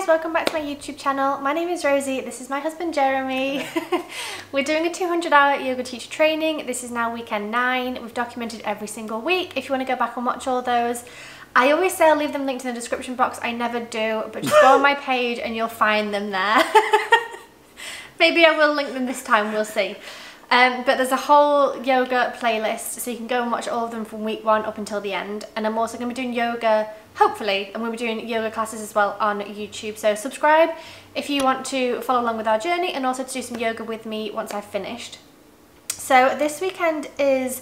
guys, welcome back to my YouTube channel. My name is Rosie, this is my husband Jeremy. We're doing a 200-hour yoga teacher training. This is now weekend 9. We've documented every single week. If you want to go back and watch all those, I always say I'll leave them linked in the description box. I never do, but just go on my page and you'll find them there. Maybe I will link them this time, we'll see. But there's a whole yoga playlist, so you can go and watch all of them from week 1 up until the end. And I'm also going to be doing yoga, hopefully, I'm going to be doing yoga classes as well on YouTube. So subscribe if you want to follow along with our journey and also to do some yoga with me once I've finished. So this weekend is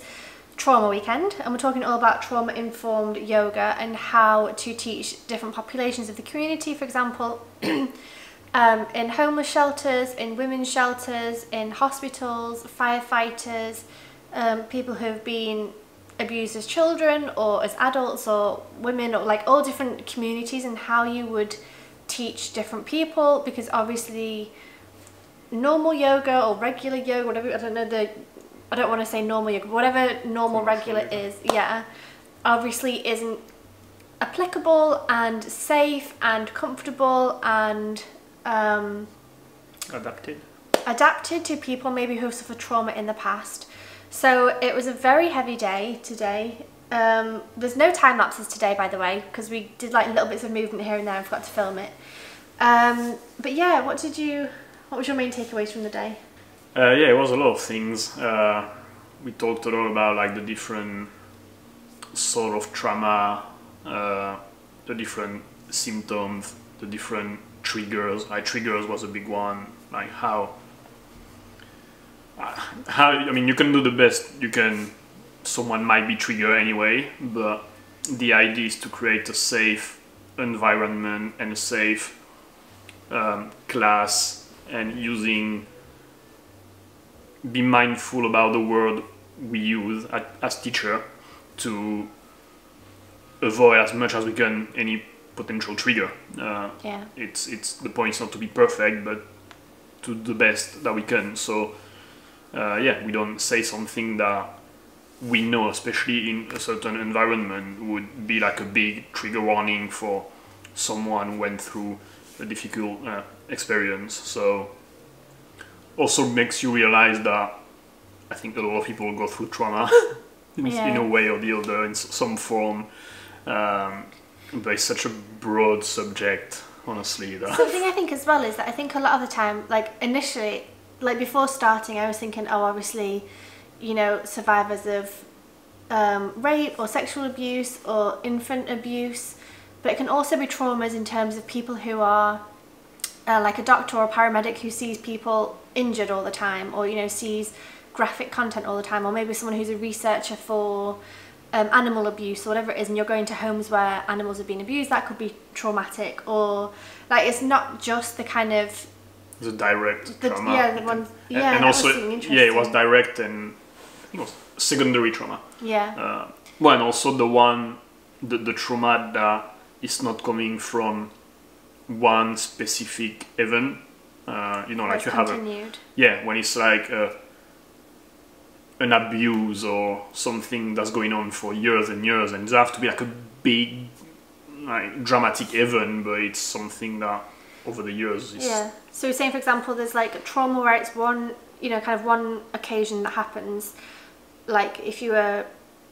trauma weekend, and we're talking all about trauma-informed yoga and how to teach different populations of the community, for example, in homeless shelters, in women's shelters, in hospitals, firefighters, people who have been abused as children or as adults or women, or like all different communities, and how you would teach different people, because obviously normal yoga or regular yoga, whatever, I don't want to say normal yoga, whatever normal regular is, yeah, obviously isn't applicable and safe and comfortable and adapted to people maybe who have suffered trauma in the past. So it was a very heavy day today. There's no time lapses today, by the way, because we did like little bits of movement here and there and forgot to film it. But yeah, what was your main takeaways from the day? Yeah, it was a lot of things. We talked a lot about like the different sort of trauma, the different symptoms, the different triggers. Like triggers was a big one. Like how I mean, you can do the best you can. Someone might be triggered anyway, but the idea is to create a safe environment and a safe class, and be mindful about the word we use as teacher to avoid as much as we can any potential trigger. Yeah. It's the point is not to be perfect, but to the best that we can. So yeah, we don't say something that we know, especially in a certain environment, would be like a big trigger warning for someone who went through a difficult experience. So also makes you realize that I think a lot of people go through trauma in a way or the other, in some form. But it's such a broad subject, honestly. Something I think as well is that I think a lot of the time, like initially, like before starting, I was thinking, oh, obviously, you know, survivors of rape or sexual abuse or infant abuse, but it can also be traumas in terms of people who are like a doctor or a paramedic who sees people injured all the time, or, you know, sees graphic content all the time, or maybe someone who's a researcher for animal abuse or whatever it is, and you're going to homes where animals have been abused. That could be traumatic. Or like, it's not just the kind of the direct trauma. Yeah, the ones. Yeah, and also it was direct, and I think it was secondary trauma. Yeah. Well, and also the trauma that is not coming from one specific event. You know, like you have when it's like an abuse or something that's going on for years and years, and it doesn't have to be like a big, like dramatic event, but it's something that over the years is... Yeah. So you're saying, for example, there's like a trauma where it's one, you know, kind of one occasion that happens. Like if you were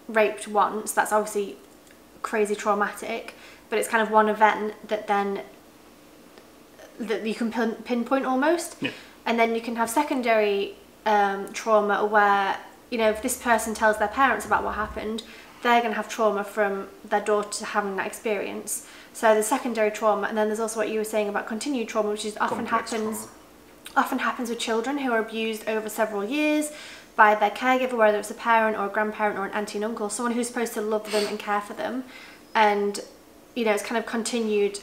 raped once, that's obviously crazy traumatic, but it's kind of one event that then that you can pinpoint almost. Yeah. And then you can have secondary trauma where, you know, if this person tells their parents about what happened, they're going to have trauma from their daughter having that experience. So the secondary trauma, and then there's also what you were saying about continued trauma, which is often happens with children who are abused over several years by their caregiver, whether it's a parent or a grandparent or an auntie and uncle, someone who's supposed to love them and care for them, and, you know, it's kind of continued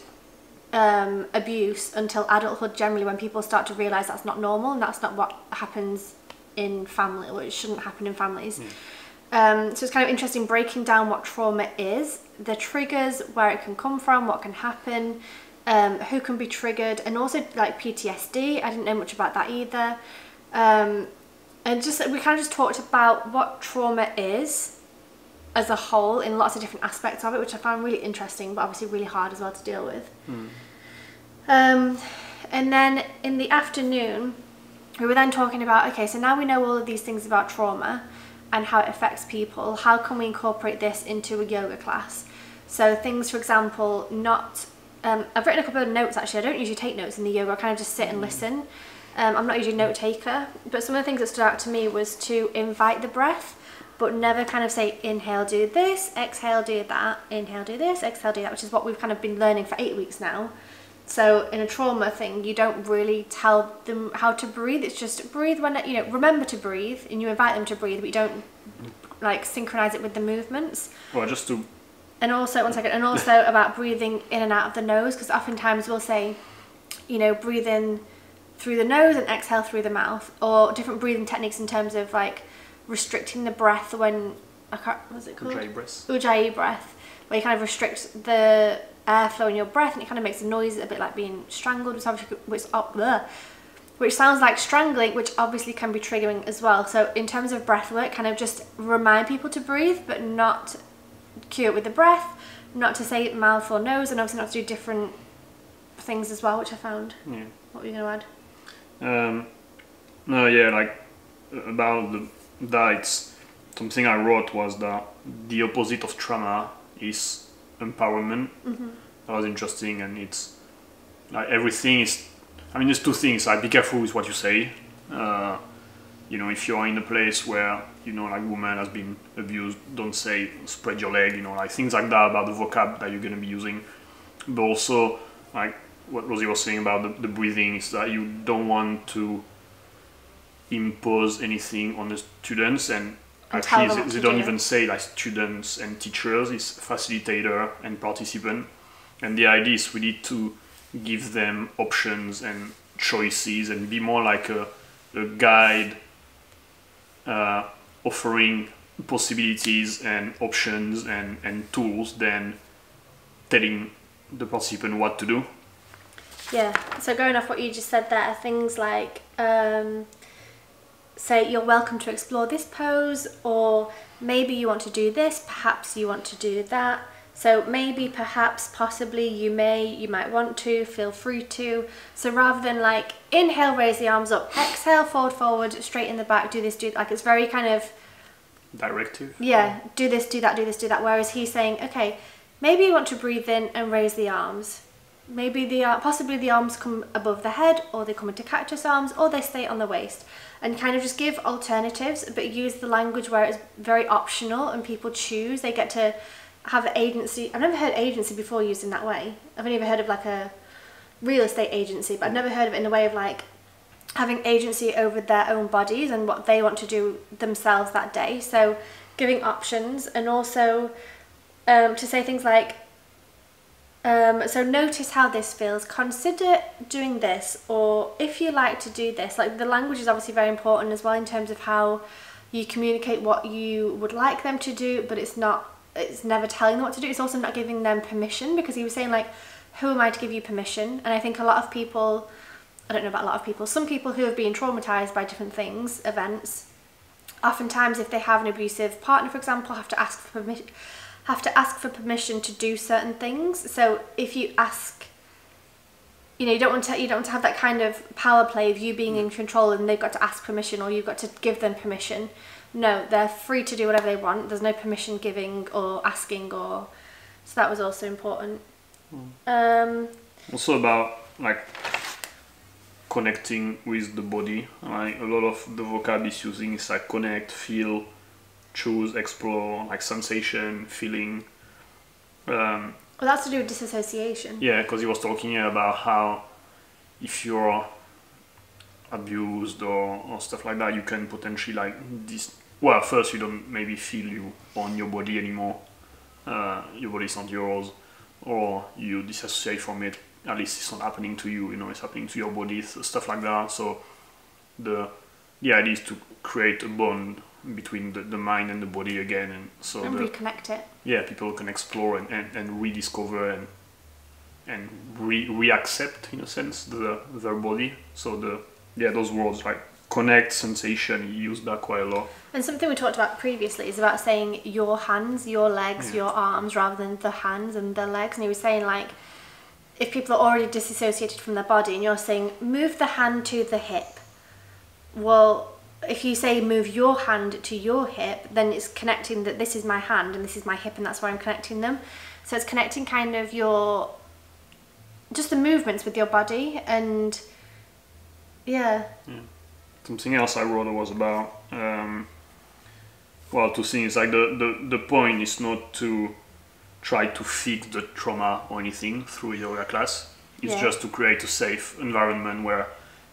abuse until adulthood generally, when people start to realise that's not normal and that's not what happens in family, or it shouldn't happen in families. So it's kind of interesting breaking down what trauma is, the triggers, where it can come from, what can happen, who can be triggered, and also like PTSD. I didn't know much about that either. And we kind of just talked about what trauma is as a whole in lots of different aspects of it, which I found really interesting, but obviously really hard as well to deal with. And then in the afternoon, we were then talking about, okay, so now we know all of these things about trauma and how it affects people. How can we incorporate this into a yoga class? So things, for example, I've written a couple of notes actually. I don't usually take notes in the yoga. I kind of just sit and listen. I'm not usually a note taker, but some of the things that stood out to me was to invite the breath, but never kind of say, inhale, do this, exhale, do that, inhale, do this, exhale, do that, which is what we've kind of been learning for 8 weeks now. So in a trauma thing, you don't really tell them how to breathe. It's just breathe when, remember to breathe, and you invite them to breathe, but you don't like synchronize it with the movements. Well, just to... And also, one second, and also about breathing in and out of the nose, because oftentimes we'll say, breathe in through the nose and exhale through the mouth, or different breathing techniques in terms of like restricting the breath when, what's it called? Ujjayi breath. Ujjayi breath, where you kind of restrict the airflow in your breath, and it kind of makes a noise a bit like being strangled, which sounds like strangling, which obviously can be triggering as well. So in terms of breath work, kind of just remind people to breathe, but not cue it with the breath, not to say mouth or nose, and obviously not to do different things as well, which I found. Yeah. What were you going to add? No, yeah, like about that, it's something I wrote was that the opposite of trauma is empowerment. That was interesting, and it's like everything is, there's two things, like be careful with what you say. If you're in a place where like woman has been abused, don't say spread your leg, like things like that about the vocab that you're going to be using. But also like what Rosie was saying about the breathing is that you don't want to impose anything on the students, and actually they don't even say like students and teachers, it's facilitator and participant. And the idea is really to give them options and choices and be more like a guide, offering possibilities and options and tools than telling the participant what to do. Yeah, so going off what you just said there, things like say you're welcome to explore this pose, or maybe you want to do this, perhaps you want to do that. So maybe, perhaps, possibly, you might want to, feel free to. So rather than like inhale, raise the arms up, exhale, forward, straight in the back, do this, do that, like it's very kind of directive. Yeah, do this, do that, do this, do that. Whereas he's saying, okay, maybe you want to breathe in and raise the arms. Maybe possibly the arms come above the head, or they come into cactus arms, or they stay on the waist. And kind of just give alternatives, but use the language where it's very optional and people choose. They get to have agency. I've never heard agency before used in that way. I've only ever heard of like a real estate agency, but I've never heard of it in the way of like having agency over their own bodies and what they want to do themselves that day. So giving options, and also to say things like, so notice how this feels, consider doing this, or if you like to do this. Like the language is obviously very important as well in terms of how you communicate what you would like them to do, but it's never telling them what to do. It's also not giving them permission, because he was saying like, who am I to give you permission? And I think a lot of people, I don't know about a lot of people, some people who have been traumatized by different things, events, oftentimes if they have an abusive partner, for example, have to ask for permission to do certain things. So if you ask, you don't want to have that kind of power play of you being in control and they've got to ask permission, or you've got to give them permission. No, they're free to do whatever they want. There's no permission giving or asking, so that was also important. Also about like connecting with the body. Like a lot of the vocab is using is like connect, feel, choose, explore, like sensation, feeling. Well, that's to do with disassociation. Yeah, because he was talking about how if you're abused or stuff like that, you can potentially like well, first you don't maybe feel you on your body anymore. Your body's not yours, or you disassociate from it. At least it's not happening to you, it's happening to your body, stuff like that. So the idea is to create a bond between the mind and the body again, and reconnect it. Yeah, people can explore and rediscover and reaccept in a sense their body. So those words like connect, sensation, you use that quite a lot. And something we talked about previously is about saying your hands, your legs, your arms, rather than the hands and the legs. And he was saying like, if people are already disassociated from their body and you're saying move the hand to the hip, well, if you say move your hand to your hip, then it's connecting that this is my hand and this is my hip and that's where I'm connecting them. So it's connecting kind of just the movements with your body. And yeah. Something else I wrote was about, well, two things. Like the point is not to try to fix the trauma or anything through a yoga class. It's just to create a safe environment where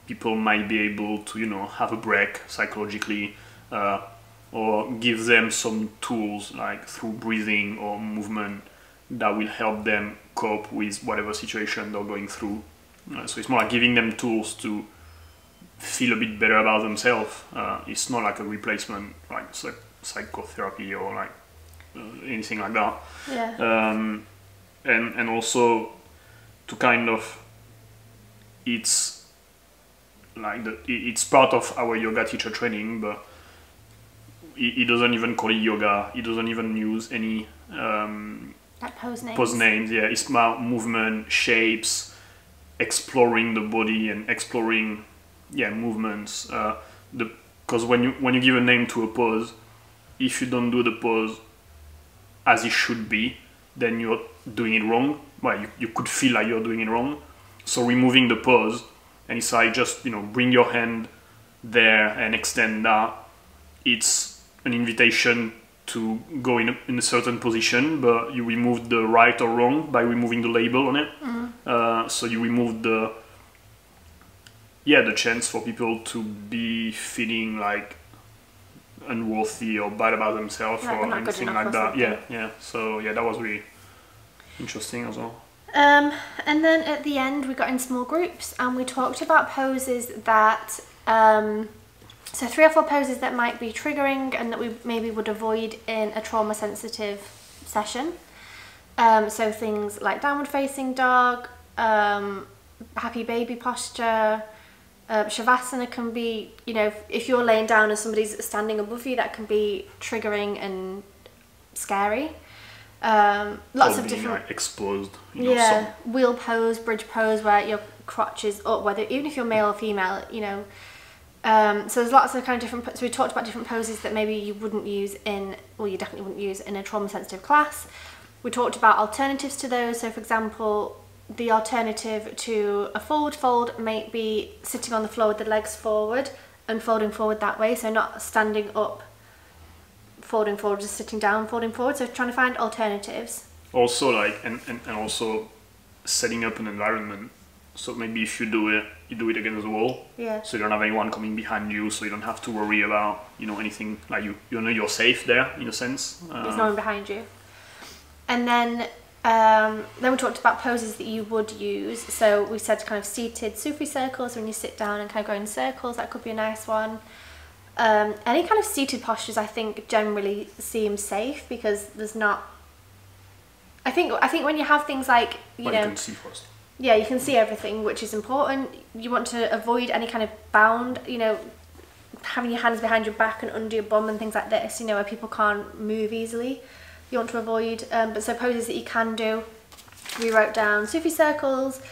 people might be able to, you know, have a break psychologically, or give them some tools like through breathing or movement that will help them cope with whatever situation they're going through. So it's more like giving them tools to feel a bit better about themselves. It's not like a replacement, like psychotherapy or like anything like that. And also to kind of, it's like it's part of our yoga teacher training, but he doesn't even call it yoga. He doesn't even use any like pose names. Yeah, it's about movement, shapes, exploring the body and exploring movements. Because when you give a name to a pose, if you don't do the pose as it should be, then you're doing it wrong. Well, you could feel like you're doing it wrong. So removing the pose, and it's like just, you know, bring your hand there and extend that. It's an invitation to go in a certain position, but you remove the right or wrong by removing the label on it. So you remove the chance for people to be feeling like unworthy or bad about themselves or anything like that. So that was really interesting as well. And then at the end we got in small groups and we talked about poses that so 3 or 4 poses that might be triggering and that we maybe would avoid in a trauma sensitive session. So things like downward facing dog, happy baby posture, shavasana can be, you know, if you're laying down and somebody's standing above you, that can be triggering and scary. Lots of different, like exposed, you know, wheel pose, bridge pose, where your crotch is up, whether even if you're male or female, you know. So there's lots of kind of different. So we talked about different poses that maybe you wouldn't use you definitely wouldn't use in a trauma sensitive class. We talked about alternatives to those. So for example, the alternative to a forward fold might be sitting on the floor with the legs forward and folding forward that way. So not standing up, folding forward, just sitting down, folding forward. So trying to find alternatives. Also, like, and also setting up an environment. So maybe if you do it against the wall. Yeah. So you don't have anyone coming behind you, so you don't have to worry about, you know, anything. Like you know you're safe there in a sense. There's no one behind you. And then we talked about poses that you would use. So we said kind of seated Sufi circles, when you sit down and kind of go in circles. That could be a nice one. Any kind of seated postures, I think, generally seem safe because there's not. I think when you have things like you know. You can see first. Yeah, you can see everything, which is important. You want to avoid any kind of bound, you know, having your hands behind your back and under your bum and things like this, you know, where people can't move easily. You want to avoid, but so poses that you can do. We wrote down Sufi circles,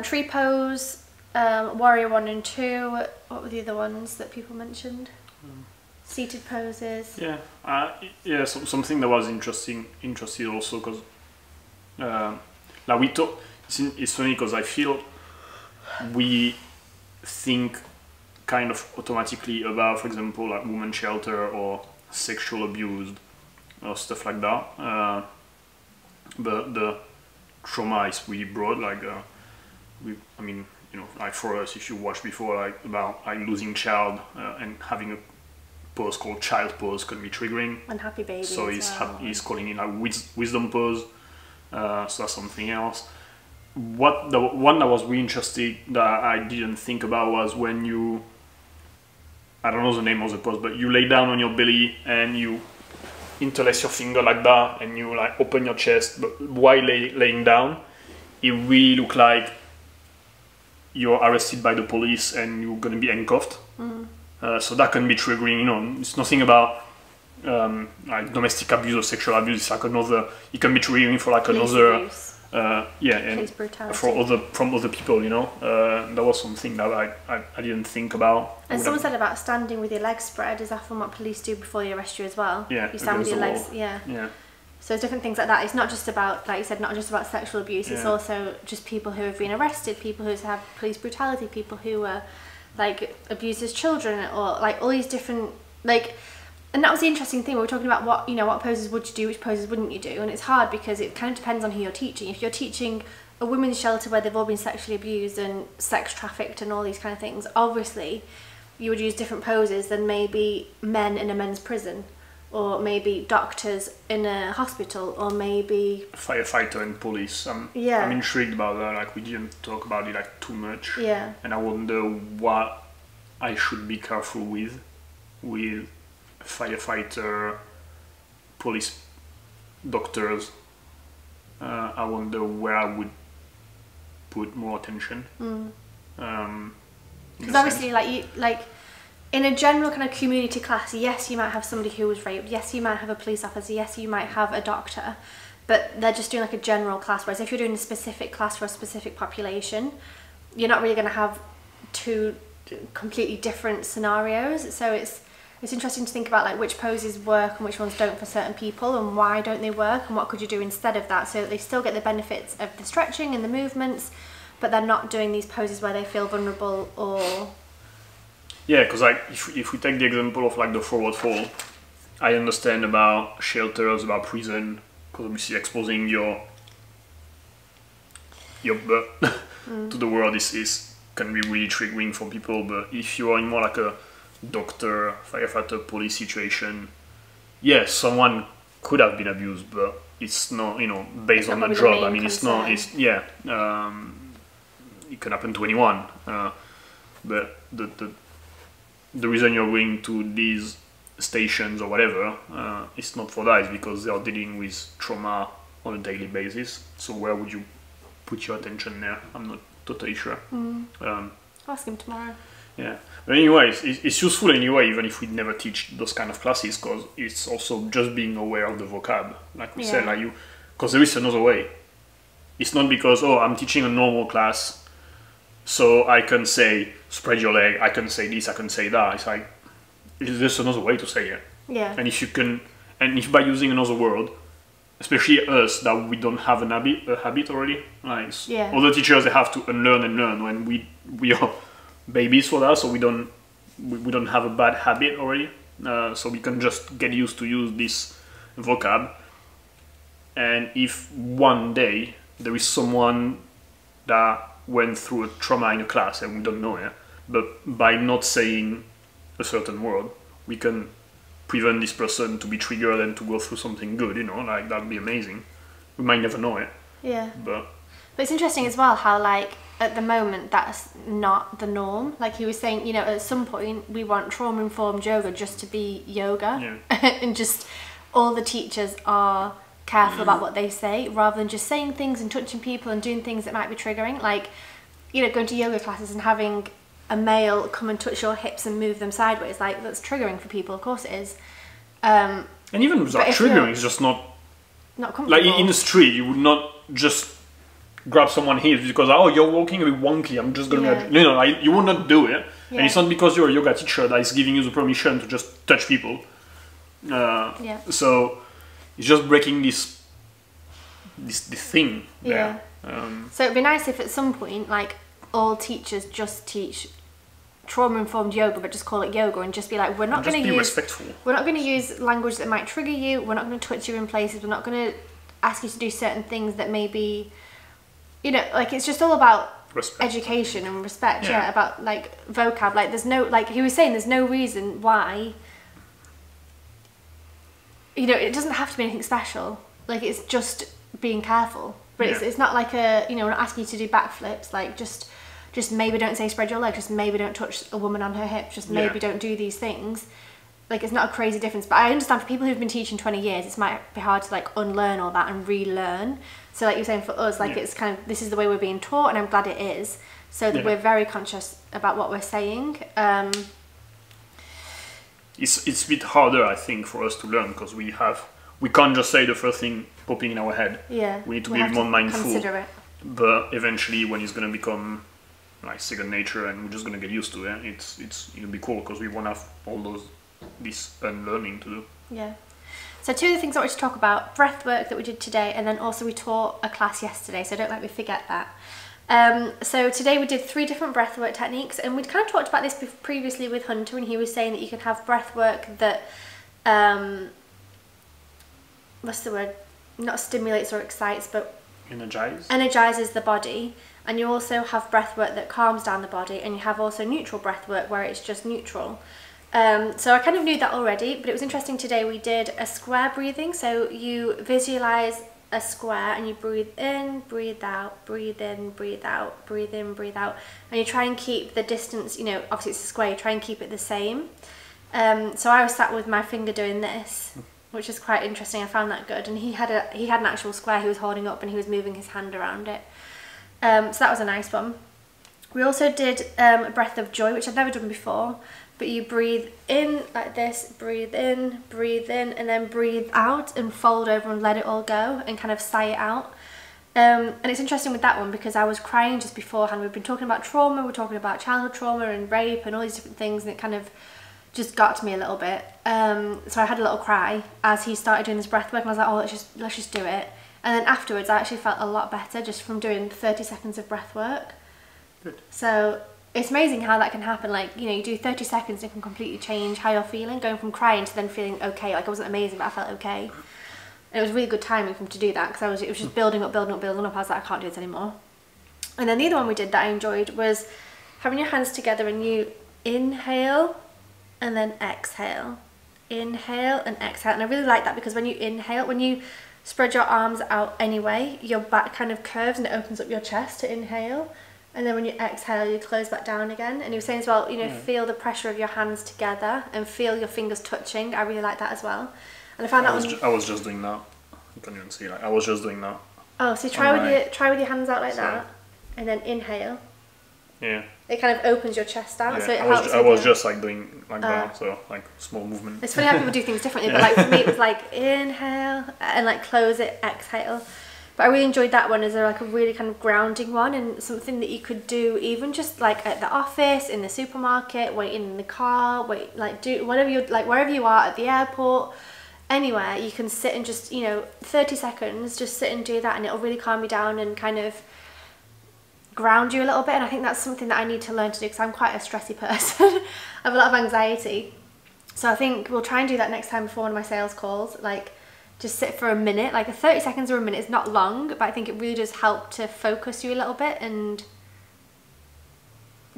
tree pose, warrior 1 and 2. What were the other ones that people mentioned? Seated poses. Yeah, something that was interesting also because, like we talked. It's funny because I feel we think kind of automatically about, for example, like women's shelter or sexual abuse or stuff like that. But the trauma is really broad. Like, I mean, you know, like for us, if you watched before, like about like losing child and having a pose called child pose can be triggering. And happy baby. So he's calling it like wisdom pose. So that's something else. The one that was really interesting that I didn't think about was when you, I don't know the name of the pose, but you lay down on your belly and you interlace your finger like that and you like open your chest, but while laying down, it really look like you're arrested by the police and you're gonna be handcuffed. So that can be triggering, you know, it's nothing about like domestic abuse or sexual abuse, it's like another, it can be triggering for like another yeah, police and brutality. from other people, you know, that was something that I didn't think about. And someone said about standing with your legs spread is often what police do before they arrest you as well. Yeah, you stand with your legs. wall. Yeah. Yeah. So different things like that. It's not just about, like you said, not just about sexual abuse. It's also just people who have been arrested, people who have police brutality, people who are like abused as children, or like all these different like. And that was the interesting thing. We were talking about what, you know, what poses would you do, which poses wouldn't you do, and it's hard because it kind of depends on who you're teaching. If you're teaching a women's shelter where they've all been sexually abused and sex trafficked and all these kind of things, obviously you would use different poses than maybe men in a men's prison, or maybe doctors in a hospital, or maybe firefighter and police. I'm intrigued about that. Like, we didn't talk about it like too much. Yeah. And I wonder what I should be careful with firefighter, police, doctors. I wonder where I would put more attention. Because obviously, like in a general kind of community class, yes, you might have somebody who was raped, yes, you might have a police officer, yes, you might have a doctor, but they're just doing like a general class. Whereas if you're doing a specific class for a specific population, you're not really going to have two completely different scenarios. So it's interesting to think about like which poses work and which ones don't for certain people, and why don't they work, and what could you do instead of that, so that they still get the benefits of the stretching and the movements, but they're not doing these poses where they feel vulnerable or... Yeah, because like if we take the example of like the forward fold, I understand about shelters, about prison, because obviously exposing your butt to the world is can be really triggering for people. But if you are in more like a doctor, firefighter, police situation, yes, someone could have been abused, but it's not, you know, based on the job. I mean, it's not. It's it can happen to anyone. But the reason you're going to these stations or whatever, it's not for that. It's because they are dealing with trauma on a daily basis. So where would you put your attention there? I'm not totally sure. Ask him tomorrow. Yeah, but anyway, it's useful anyway, even if we never teach those kind of classes, because it's also just being aware of the vocab, like we said, like because there is another way. It's not because, oh, I'm teaching a normal class, so I can say spread your leg, I can say this, I can say that. It's like there's another way to say it. Yeah. And if you can, and if by using another word, especially us that we don't have a habit already, like other teachers, they have to unlearn and learn when we are babies for that, so we don't have a bad habit already, so we can just get used to use this vocab. And if one day there is someone that went through a trauma in a class and we don't know it, but by not saying a certain word, we can prevent this person to be triggered and to go through something good, you know, like that'd be amazing. We might never know it. Yeah. But it's interesting as well how, like, at the moment that's not the norm. Like he was saying, you know, at some point we want trauma-informed yoga just to be yoga. And just all the teachers are careful about what they say, rather than just saying things and touching people and doing things that might be triggering. Like, you know, going to yoga classes and having a male come and touch your hips and move them sideways, like that's triggering for people, of course it is. And even without triggering, it's just not comfortable. Like in the street, you would not just grab someone's hips because, oh, you're walking a bit wonky, I'm just gonna, you know, like, you would not do it. And it's not because you're a yoga teacher that is giving you the permission to just touch people. So it's just breaking this thing there. So it'd be nice if at some point, like, all teachers just teach trauma-informed yoga, but just call it yoga, and just be like, we're not going to use language that might trigger you, we're not going to touch you in places, we're not going to ask you to do certain things that maybe, you know, like, it's just all about education and respect, about, like, vocab. Like, there's no, like he was saying, there's no reason why, you know, it doesn't have to be anything special. Like, it's just being careful. But it's not like a, you know, we're not asking you to do backflips, like, just maybe don't say spread your leg, just maybe don't touch a woman on her hip, just maybe don't do these things. Like, it's not a crazy difference. But I understand for people who've been teaching 20 years, it might be hard to, like, unlearn all that and relearn. So, like you're saying, for us, like, it's kind of, this is the way we're being taught, and I'm glad it is, so that we're very conscious about what we're saying. It's a bit harder, I think, for us to learn, because we can't just say the first thing popping in our head. Yeah. We need to be more mindful. Consider it. But eventually, when it's gonna become like second nature, and we're just gonna get used to it, it'll be cool because we won't have all this unlearning to do. Yeah. So two of the things I wanted to talk about, breath work that we did today, and then also we taught a class yesterday, so don't let me forget that. So today we did 3 different breathwork techniques, and we'd kind of talked about this previously with Hunter, and he was saying that you can have breathwork that, what's the word, not stimulates or excites, but energizes the body, and you also have breathwork that calms down the body, and you have also neutral breathwork where it's just neutral. So I kind of knew that already, but it was interesting today we did a square breathing, so you visualize a square and you breathe in, breathe out, breathe in, breathe out, breathe in, breathe out, and you try and keep the distance, you know, obviously it's a square, you try and keep it the same. So I was sat with my finger doing this, which is quite interesting. I found that good, and he had an actual square he was holding up and he was moving his hand around it. So that was a nice one. We also did a breath of joy, which I've never done before, but you breathe in like this, breathe in, and then breathe out and fold over and let it all go and kind of sigh it out. And it's interesting with that one because I was crying just beforehand. We've been talking about trauma, we're talking about childhood trauma and rape and all these different things, and it kind of just got to me a little bit. So I had a little cry as he started doing this breath work, and I was like, oh, let's just do it. And then afterwards I actually felt a lot better just from doing 30 seconds of breath work. Good. So it's amazing how that can happen. Like, you know, you do 30 seconds, it can completely change how you're feeling, going from crying to then feeling okay. Like, I wasn't amazing, but I felt okay. And it was really good timing for him to do that because it was just building up. I was like, I can't do this anymore. And then the other one we did that I enjoyed was having your hands together and you inhale and then exhale. Inhale and exhale. And I really like that because when you inhale, when you spread your arms out anyway, your back kind of curves and it opens up your chest to inhale. And then when you exhale, you close back down again. And he was saying as well, you know, feel the pressure of your hands together and feel your fingers touching. I really like that as well. And I found I was just doing that. You can't even see, like, I was just doing that. Oh, so try with your hands out like that, and then inhale. Yeah. It kind of opens your chest out, yeah. so it I helps. I was just like doing like that, so like small movement. It's funny how people do things differently, but like for me it was like inhale and like close it, exhale. But I really enjoyed that one as a really kind of grounding one, and something that you could do even just like at the office, in the supermarket, waiting in the car, do whatever you like, wherever you are, at the airport, anywhere, you can sit and just, you know, 30 seconds, just sit and do that, and it'll really calm you down and kind of ground you a little bit. And I think that's something that I need to learn to do because I'm quite a stressy person. I have a lot of anxiety. So I think we'll try and do that next time before one of my sales calls, like just sit for a minute, like 30 seconds or a minute is not long, but I think it really does help to focus you a little bit and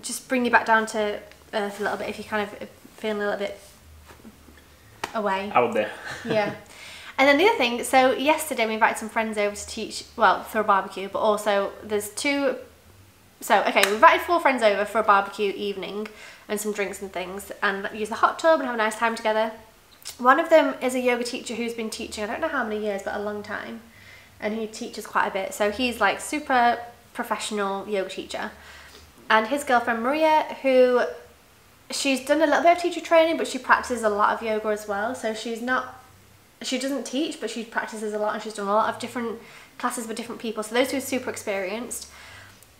just bring you back down to earth a little bit if you're kind of feeling a little bit away. Out there. Yeah. And then the other thing, so yesterday we invited some friends over to teach, well, for a barbecue, but also there's we invited 4 friends over for a barbecue evening and some drinks and things, and use the hot tub and have a nice time together. One of them is a yoga teacher who's been teaching, I don't know how many years, but a long time, and he teaches quite a bit. So he's like super professional yoga teacher. And his girlfriend Maria, she's done a little bit of teacher training, but she practices a lot of yoga as well. So she doesn't teach, but she practices a lot, and she's done a lot of different classes with different people. So those 2 are super experienced.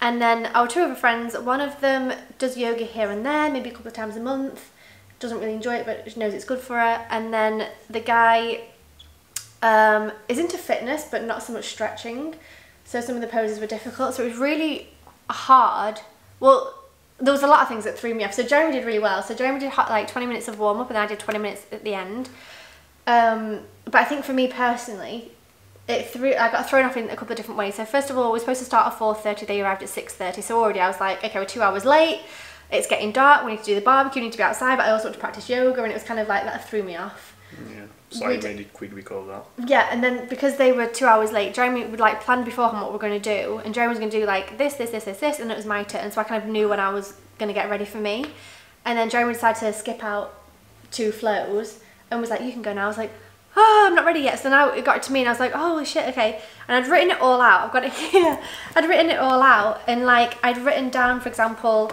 And then our 2 other friends, one of them does yoga here and there, maybe a couple of times a month. Doesn't really enjoy it, but she knows it's good for her. And then the guy is into fitness, but not so much stretching. So some of the poses were difficult. So it was really hard. Well, there was a lot of things that threw me off. So Jeremy did really well. So Jeremy did like 20 minutes of warm up, and I did 20 minutes at the end. But I think for me personally, I got thrown off in a couple of different ways. So first of all, we're supposed to start at 4:30. They arrived at 6:30. So already I was like, okay, we're 2 hours late. It's getting dark, we need to do the barbecue, we need to be outside, but I also want to practice yoga, and it was kind of like, that threw me off. Yeah, so I made it quick because of that. Yeah, and then because they were 2 hours late, Jeremy would like plan beforehand what we're going to do, and Jeremy was going to do like this, and it was my turn, so I kind of knew when I was going to get ready for me. And then Jeremy decided to skip out 2 flows, and was like, you can go now. I was like, oh, I'm not ready yet. So now it got to me and I was like, oh shit, okay. And I'd written it all out, I've got it here. I'd written it all out, and like I'd written down, for example,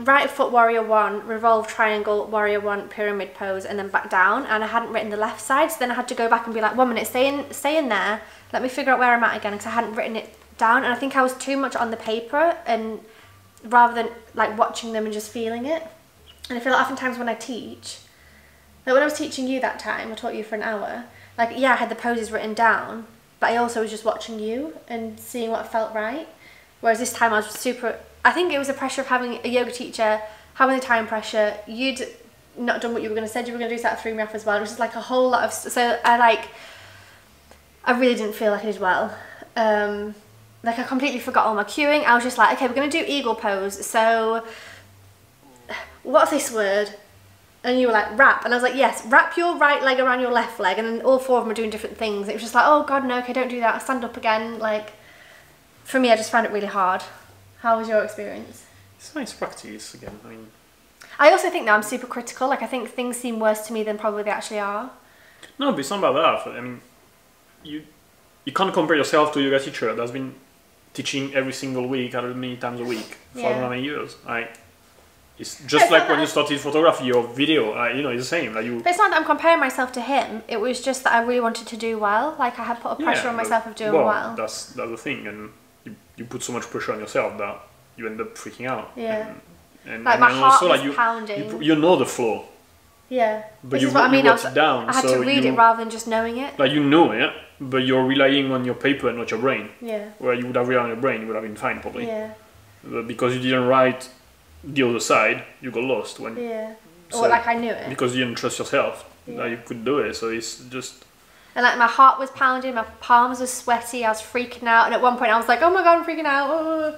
right foot warrior one, revolve triangle, warrior one, pyramid pose, and then back down, and I hadn't written the left side, so then I had to go back and be like, 1 minute, stay in there, let me figure out where I'm at again, because I hadn't written it down, and I think I was too much on the paper, and rather than like watching them and just feeling it. And I feel like oftentimes when I teach, like when I was teaching you that time, I taught you for an hour, like yeah, I had the poses written down, but I also was just watching you and seeing what felt right. Whereas this time I was super, I think it was the pressure of having a yoga teacher, having the time pressure, you'd not done what you were going to say you were going to do, so that threw me off as well. It was just like a whole lot of, so I really didn't feel like I did well. Like I completely forgot all my cueing. I was just like, okay, we're going to do eagle pose, so what's this word? And you were like, wrap. And I was like, yes, wrap your right leg around your left leg. And then all four of them are doing different things. It was just like, oh God, no, okay, don't do that. Stand up again. Like, for me, I just found it really hard. How was your experience? It's nice practice again. I mean, I also think now I'm super critical. Like, I think things seem worse to me than probably they actually are. no, but it's not about that. I mean, you can't compare yourself to a yoga teacher that's been teaching every single week, how many times a week for how many years. It's just like when you started photography or video, you know, it's the same. Like but it's not that I'm comparing myself to him. It was just that I really wanted to do well. Like I had put a pressure on myself of doing well. That's the thing, and you put so much pressure on yourself that you end up freaking out. Yeah. And like my heart also, was pounding. You know the flow. Yeah. But this you, is what I mean. wrote it down. I had to read it rather than just knowing it. Like you know it, but you're relying on your paper and not your brain. Yeah. Where you would have relied on your brain, you would have been fine probably. Yeah. But because you didn't write the other side, you got lost when. Yeah. So, or like I knew it. Because you didn't trust yourself that you could do it, so it's just. And like my heart was pounding, my palms were sweaty, I was freaking out, and at one point I was like, oh my God, I'm freaking out. Oh.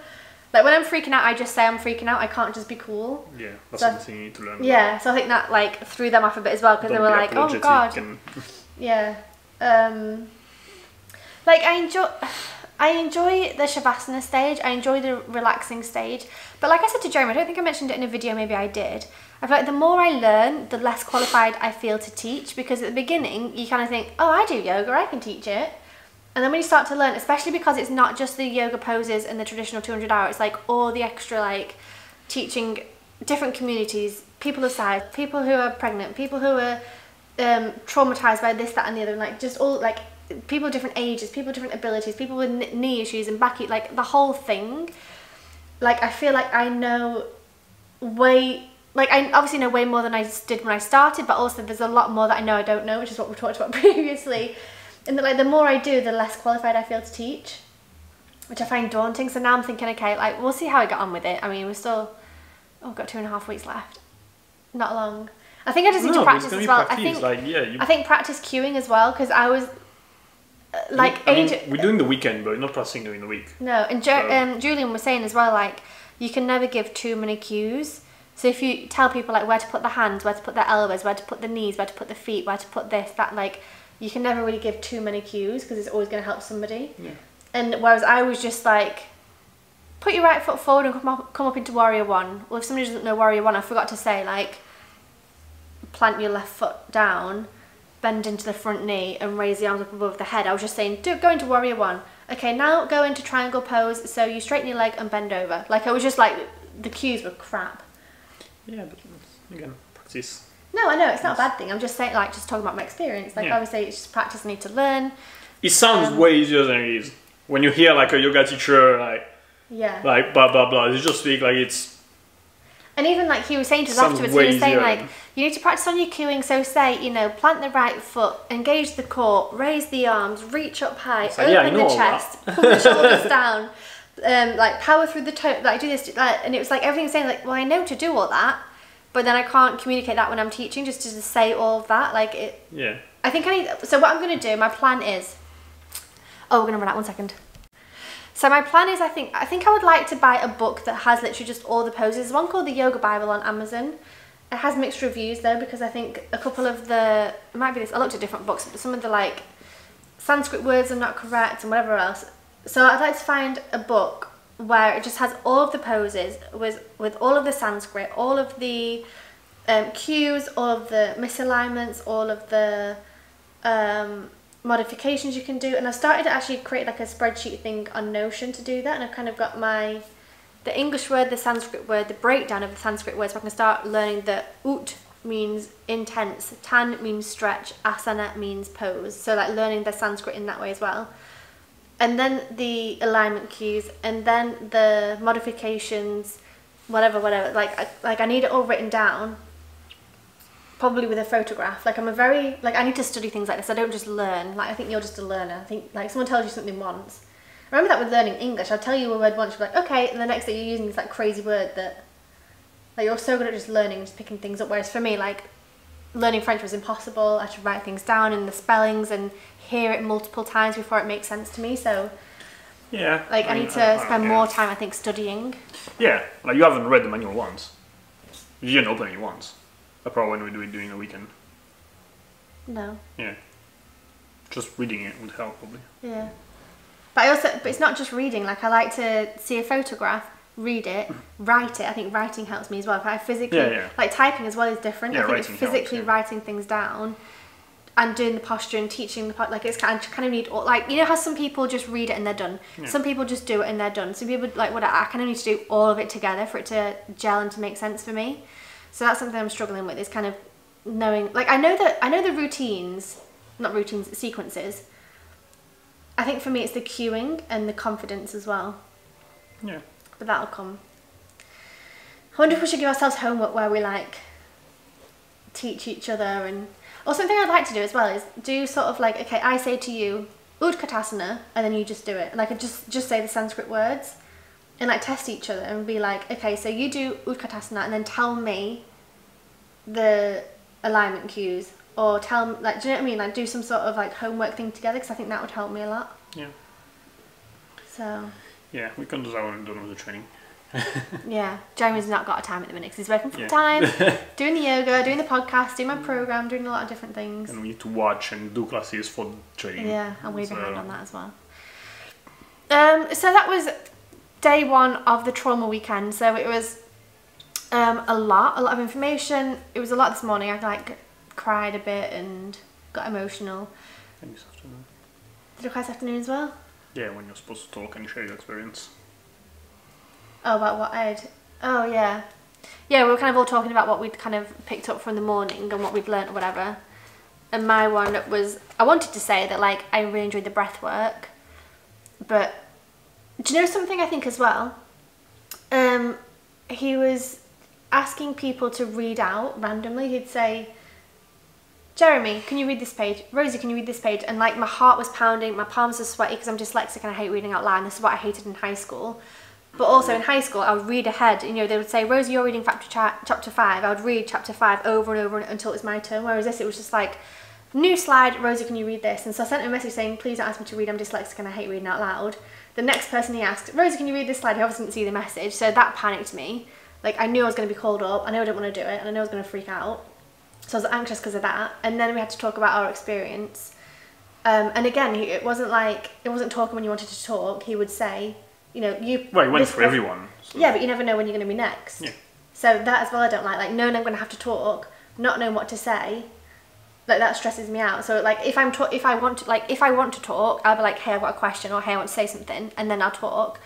Like when I'm freaking out, I just say I'm freaking out. I can't just be cool. Yeah, that's something you need to learn. Yeah, so I think that like threw them off a bit as well because they were like, oh God. Yeah. Like I enjoy the Shavasana stage. I enjoy the relaxing stage. But like I said to Jeremy, I don't think I mentioned it in a video, maybe I did. I feel like the more I learn, the less qualified I feel to teach, because at the beginning you kind of think, oh, I do yoga, I can teach it. And then when you start to learn, especially because it's not just the yoga poses and the traditional 200 hour, it's like all the extra like teaching different communities, people of size, people who are pregnant, people who are traumatized by this, that and the other, and like just all like people of different ages, people of different abilities, people with knee issues and back, like the whole thing. Like I feel like I know I obviously know way more than I did when I started, but also there's a lot more that I know I don't know, which is what we talked about previously. And like the more I do, the less qualified I feel to teach, which I find daunting. So now I'm thinking, okay, like we'll see how I get on with it. I mean, we're still, we've got 2.5 weeks left. Not long. I think I just need to practice as well. I think practice cueing as well, because I was we're doing the weekend, but we're not practicing during the week. No, and Julian was saying as well, like you can never give too many cues. So if you tell people like where to put the hands, where to put their elbows, where to put the knees, where to put the feet, where to put this, that, like you can never really give too many cues because it's always going to help somebody. Yeah. And whereas I was just like, put your right foot forward and come up into warrior one. Well, if somebody doesn't know warrior one, I forgot to say like, plant your left foot down, bend into the front knee and raise the arms up above the head. I was just saying, go into warrior one. Okay, now go into triangle pose. So you straighten your leg and bend over. Like I was just like, the cues were crap. Yeah, but again, practice. No, I know, it's not a bad thing. I'm just saying, like, just talking about my experience. Like, obviously, it's just practice I need to learn. It sounds way easier than it is. When you hear, like, a yoga teacher, like, like, blah, blah, blah, they just speak like it's... And even, like, he was saying to us afterwards, he was saying, like, you need to practice on your cueing, so say, you know, plant the right foot, engage the core, raise the arms, reach up high, open the chest, pull the shoulders down, like, power through the toe, like, do this, like, and it was like, everything saying, like, well, I know to do all that, but then I can't communicate that when I'm teaching, just to say all of that, like it. Yeah. I think I need, so what I'm going to do, my plan is, oh, we're going to run out 1 second. So my plan is, I think I would like to buy a book that has literally just all the poses. There's one called the Yoga Bible on Amazon. It has mixed reviews though, because I think a couple of the, it might be this, I looked at different books, but some of the like Sanskrit words are not correct and whatever else. So I'd like to find a book where it just has all of the poses with all of the Sanskrit, all of the cues, all of the misalignments, all of the modifications you can do. And I started to actually create like a spreadsheet thing on Notion to do that, and I've kind of got my the English word, the Sanskrit word, the breakdown of the Sanskrit words, so I can start learning that ut means intense, tan means stretch, asana means pose. So like learning the Sanskrit in that way as well. And then the alignment cues, and then the modifications, whatever. Like I need it all written down, probably with a photograph. Like I need to study things like this. I don't just learn. Like I think you're just a learner. I think like someone tells you something once. I remember that with learning English. I'll tell you a word once, you're like, okay, and the next day you're using this like crazy word that like you're so good at just learning, just picking things up. Whereas for me, like learning French was impossible. I had to write things down and the spellings and hear it multiple times before it makes sense to me. So yeah, like I need to spend more time, I think, studying. Yeah, like you haven't read the manual once. You didn't open it once. Probably when we do it during the weekend. No. Yeah. Just reading it would help probably. Yeah. But it's not just reading. Like I like to see a photograph, read it, write it. I think writing helps me as well. If I physically, like typing as well is different. I think it's physically writing things down and doing the posture and teaching the like it's kind of need all, like you know how some people just read it and they're done. Yeah. Some people just do it and they're done. Some people like what I kind of need to do all of it together for it to gel and to make sense for me. So that's something I'm struggling with, is kind of knowing, like I know the routines, not routines, sequences. I think for me it's the cueing and the confidence as well. Yeah. But that'll come. I wonder if we should give ourselves homework where we like teach each other, and or something I'd like to do as well is do sort of like, okay, I say to you Udkatasana and then you just do it, and I could just say the Sanskrit words and like test each other and be like, okay, so you do Udkatasana and then tell me the alignment cues, or tell me, like, do you know what I mean, like do some sort of like homework thing together, because I think that would help me a lot. Yeah. So yeah, we can do that when we're done with the training. Yeah, Jeremy's not got a time at the minute because he's working full time, doing the yoga, doing the podcast, doing my program, doing a lot of different things. And we need to watch and do classes for training. Yeah, I'm way behind on that as well. So that was day one of the trauma weekend. So it was a lot of information. It was a lot this morning. I like cried a bit and got emotional. And this afternoon. Did you cry this afternoon as well? Yeah, when you're supposed to talk and share your experience. Oh, about what I'd... Oh, yeah. Yeah, we were kind of all talking about what we'd kind of picked up from the morning and what we'd learnt or whatever. And my one was... I wanted to say that, like, I really enjoyed the breath work. But do you know something I think as well? He was asking people to read out randomly. He'd say, Jeremy, can you read this page? Rosie, can you read this page? And, like, my heart was pounding. My palms were sweaty because I'm dyslexic and I hate reading out loud. And this is what I hated in high school. But also in high school, I would read ahead. You know, they would say, Rosie, you're reading chapter 5. I would read chapter 5 over and over until it was my turn. Whereas this, it was just like, new slide, Rosie, can you read this? And so I sent him a message saying, please don't ask me to read, I'm dyslexic and I hate reading out loud. The next person he asked, Rosie, can you read this slide? He obviously didn't see the message, so that panicked me. Like, I knew I was going to be called up, I knew I didn't want to do it, and I knew I was going to freak out. So I was anxious because of that. And then we had to talk about our experience. And again, it wasn't talking when you wanted to talk. He would say, you know, well, he went for everyone. So. Yeah, but you never know when you're going to be next. Yeah. So that as well I don't like knowing I'm going to have to talk, not knowing what to say. Like, that stresses me out. So like if I want to talk, I'll be like, hey, I've got a question, or hey, I want to say something, and then I'll talk.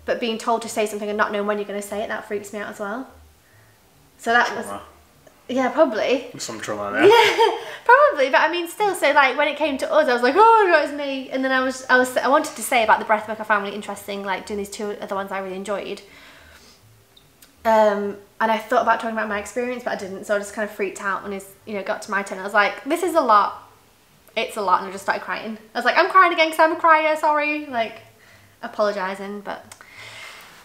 But being told to say something and not knowing when you're going to say it, that freaks me out as well. So that was, yeah, probably. Some trauma there. Yeah, probably. But I mean, still. So like when it came to us, I was like, oh, no, it's me. And then I wanted to say about the breathwork I found really interesting. Like doing these two other ones I really enjoyed. And I thought about talking about my experience, but I didn't. So I just kind of freaked out when it got to my turn. I was like, this is a lot. It's a lot, and I just started crying. I was like, I'm crying again because I'm a crier. Sorry, like apologising, but.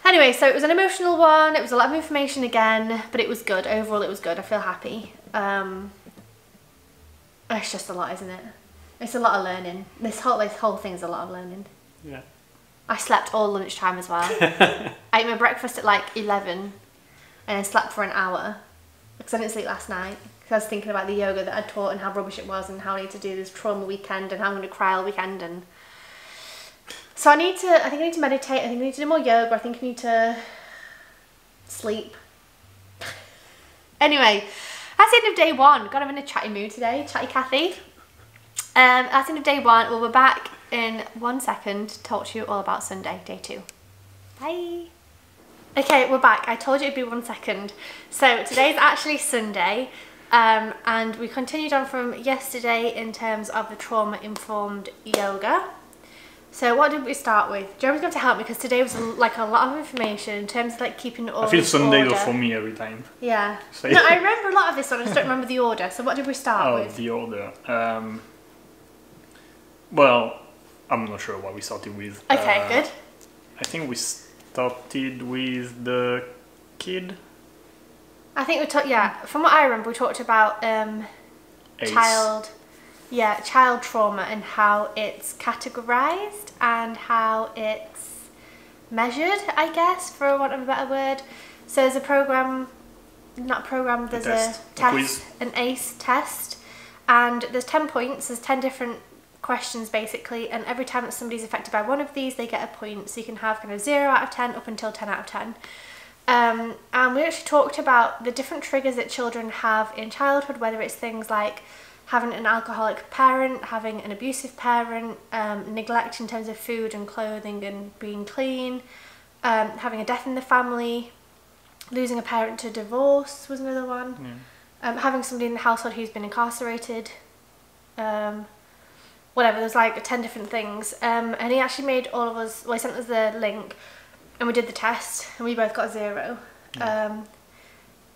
Anyway, so it was an emotional one. It was a lot of information again, but it was good. Overall, it was good. I feel happy. It's just a lot, isn't it? It's a lot of learning. This whole thing is a lot of learning. Yeah. I slept all lunchtime as well. I ate my breakfast at like 11 and I slept for an hour because I didn't sleep last night because I was thinking about the yoga that I'd taught and how rubbish it was and how I need to do this trauma weekend and how I'm going to cry all weekend. And so I think I need to meditate. I think I need to do more yoga. I think I need to sleep. Anyway, that's the end of day one. God, I'm in a chatty mood today. Chatty Cathy. That's the end of day one. We'll be back in 1 second to talk to you all about Sunday, day 2. Bye. Okay, we're back. I told you it'd be 1 second. So today's actually Sunday, and we continued on from yesterday in terms of the trauma-informed yoga. So what did we start with? Jeremy's going to help me because today was like a lot of information in terms of like keeping it all I feel Sundays order. are for me every time. Yeah. So, No, I remember a lot of this one. I just don't remember the order. So what did we start with? The order. Well, I'm not sure what we started with. Okay, good. I think we started with the kid. I think we talked. Yeah, from what I remember, we talked about ACE. child trauma and how it's categorized and how it's measured, I guess, for want of a better word. So there's a program, not a program, there's a test, an ACE test, and there's 10 points, there's 10 different questions basically, and every time that somebody's affected by one of these, they get a point. So you can have kind of 0 out of 10 up until 10 out of 10. And we actually talked about the different triggers that children have in childhood, whether it's things like having an alcoholic parent, having an abusive parent, neglect in terms of food and clothing and being clean, having a death in the family, losing a parent to divorce was another one, having somebody in the household who's been incarcerated, whatever, there's like 10 different things. And he actually made all of us, well, he sent us the link and we did the test and we both got 0.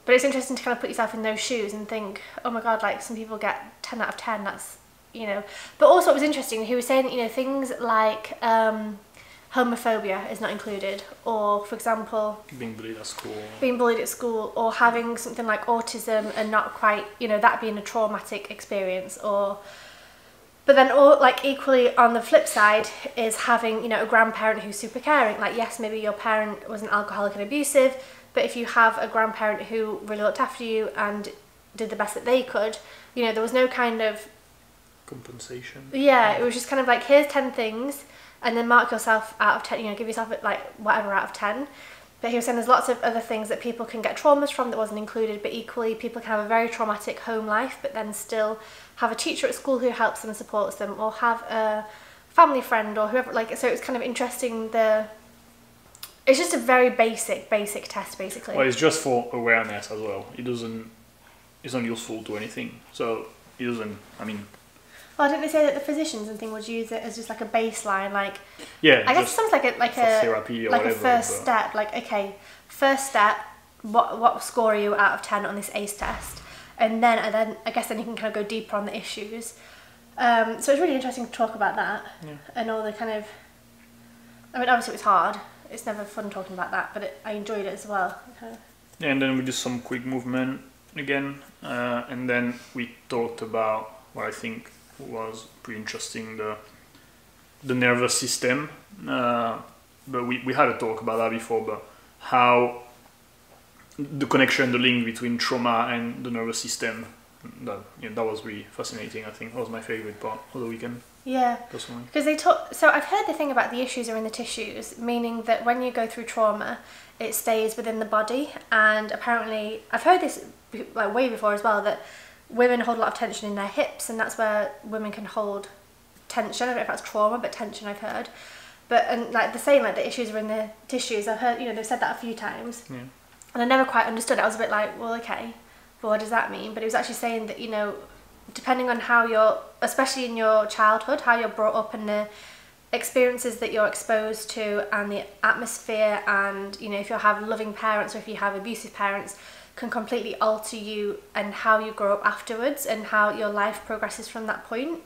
But it's interesting to kind of put yourself in those shoes and think, oh my God, like some people get 10 out of 10, that's, you know. But also it was interesting, he was saying that, you know, things like homophobia is not included, or for example, being bullied at school, or having something like autism and not quite, you know, that being a traumatic experience, or, but then all, like equally on the flip side is having, you know, a grandparent who's super caring. Like yes, maybe your parent was an alcoholic and abusive, but if you have a grandparent who really looked after you and did the best that they could, you know, there was no kind of compensation. Yeah, it was just kind of like, here's 10 things, and then mark yourself out of 10, you know, give yourself like whatever out of 10. But he was saying there's lots of other things that people can get traumas from that wasn't included, but equally people can have a very traumatic home life, but then still have a teacher at school who helps them and supports them, or have a family friend or whoever, like, so it was kind of interesting. It's just a very basic test, basically. Well, it's just for awareness as well. It's not useful to anything. So it doesn't, I mean... Well, didn't they say that the physicians and thing would use it as just like a baseline, like... Yeah, I guess it sounds like a therapy or like whatever, a first step, like, okay, first step, what score are you out of 10 on this ACE test? And then I guess then you can kind of go deeper on the issues. So it's really interesting to talk about that, and all the kind of... I mean, obviously it was hard. It's never fun talking about that, but I enjoyed it as well. Okay. Yeah, and then we did some quick movement again, and then we talked about what I think was pretty interesting, the nervous system. But we had a talk about that before, but how the connection, the link between trauma and the nervous system, that was really fascinating. I think that was my favorite part of the weekend. Yeah, personally. Because they talk. So I've heard the thing about the issues are in the tissues, meaning that when you go through trauma, it stays within the body. And apparently, I've heard this like way before as well, that women hold a lot of tension in their hips, and that's where women can hold tension. I don't know if that's trauma, but tension I've heard. But and like the saying, like the issues are in the tissues. I've heard, you know, they've said that a few times, and I never quite understood it. I was a bit like, well, okay, but what does that mean? But it was actually saying that, you know, depending on how you're, especially in your childhood, how you're brought up and the experiences that you're exposed to and the atmosphere, and, you know, if you have loving parents or if you have abusive parents, can completely alter you and how you grow up afterwards and how your life progresses from that point.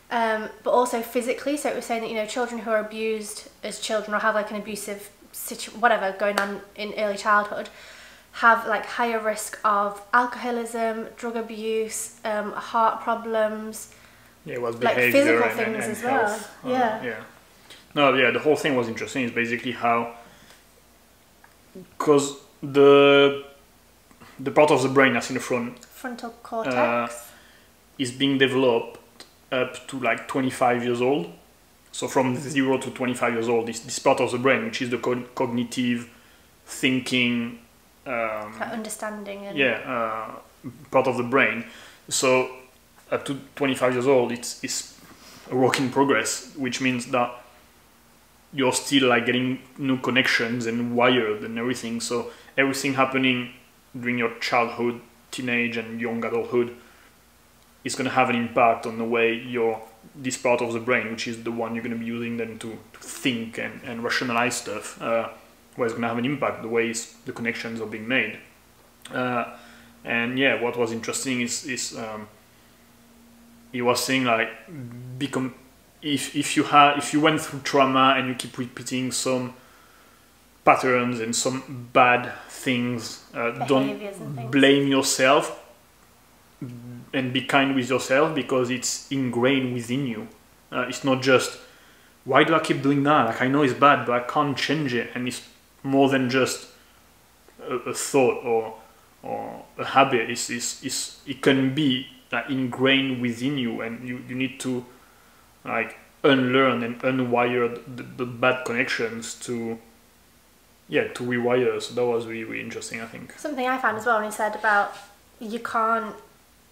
But also physically, so it was saying that, you know, children who are abused as children or have like an abusive whatever going on in early childhood have like higher risk of alcoholism, drug abuse, heart problems, like physical things and as health. well. The whole thing was interesting. It's basically how, because the part of the brain that's in the frontal cortex is being developed up to like 25 years old. So from 0 to 25 years old, this part of the brain, which is the cognitive thinking, understanding and part of the brain. So up to 25 years old, it's a work in progress, which means that you're still like getting new connections and wired and everything. So everything happening during your childhood, teenage and young adulthood is going to have an impact on the way this part of the brain, which is the one you're going to be using then to think and rationalize stuff, where it's going to have an impact the ways the connections are being made. And yeah, what was interesting is he was saying like if you went through trauma and you keep repeating some patterns and some bad things, don't blame yourself and be kind with yourself, because it's ingrained within you. It's not just, why do I keep doing that? Like, I know it's bad, but I can't change it. And it's more than just a thought or a habit. It can be like ingrained within you, and you need to like unlearn and unwire the bad connections to rewire. So that was really, really interesting, I think. Something I found as well when he said about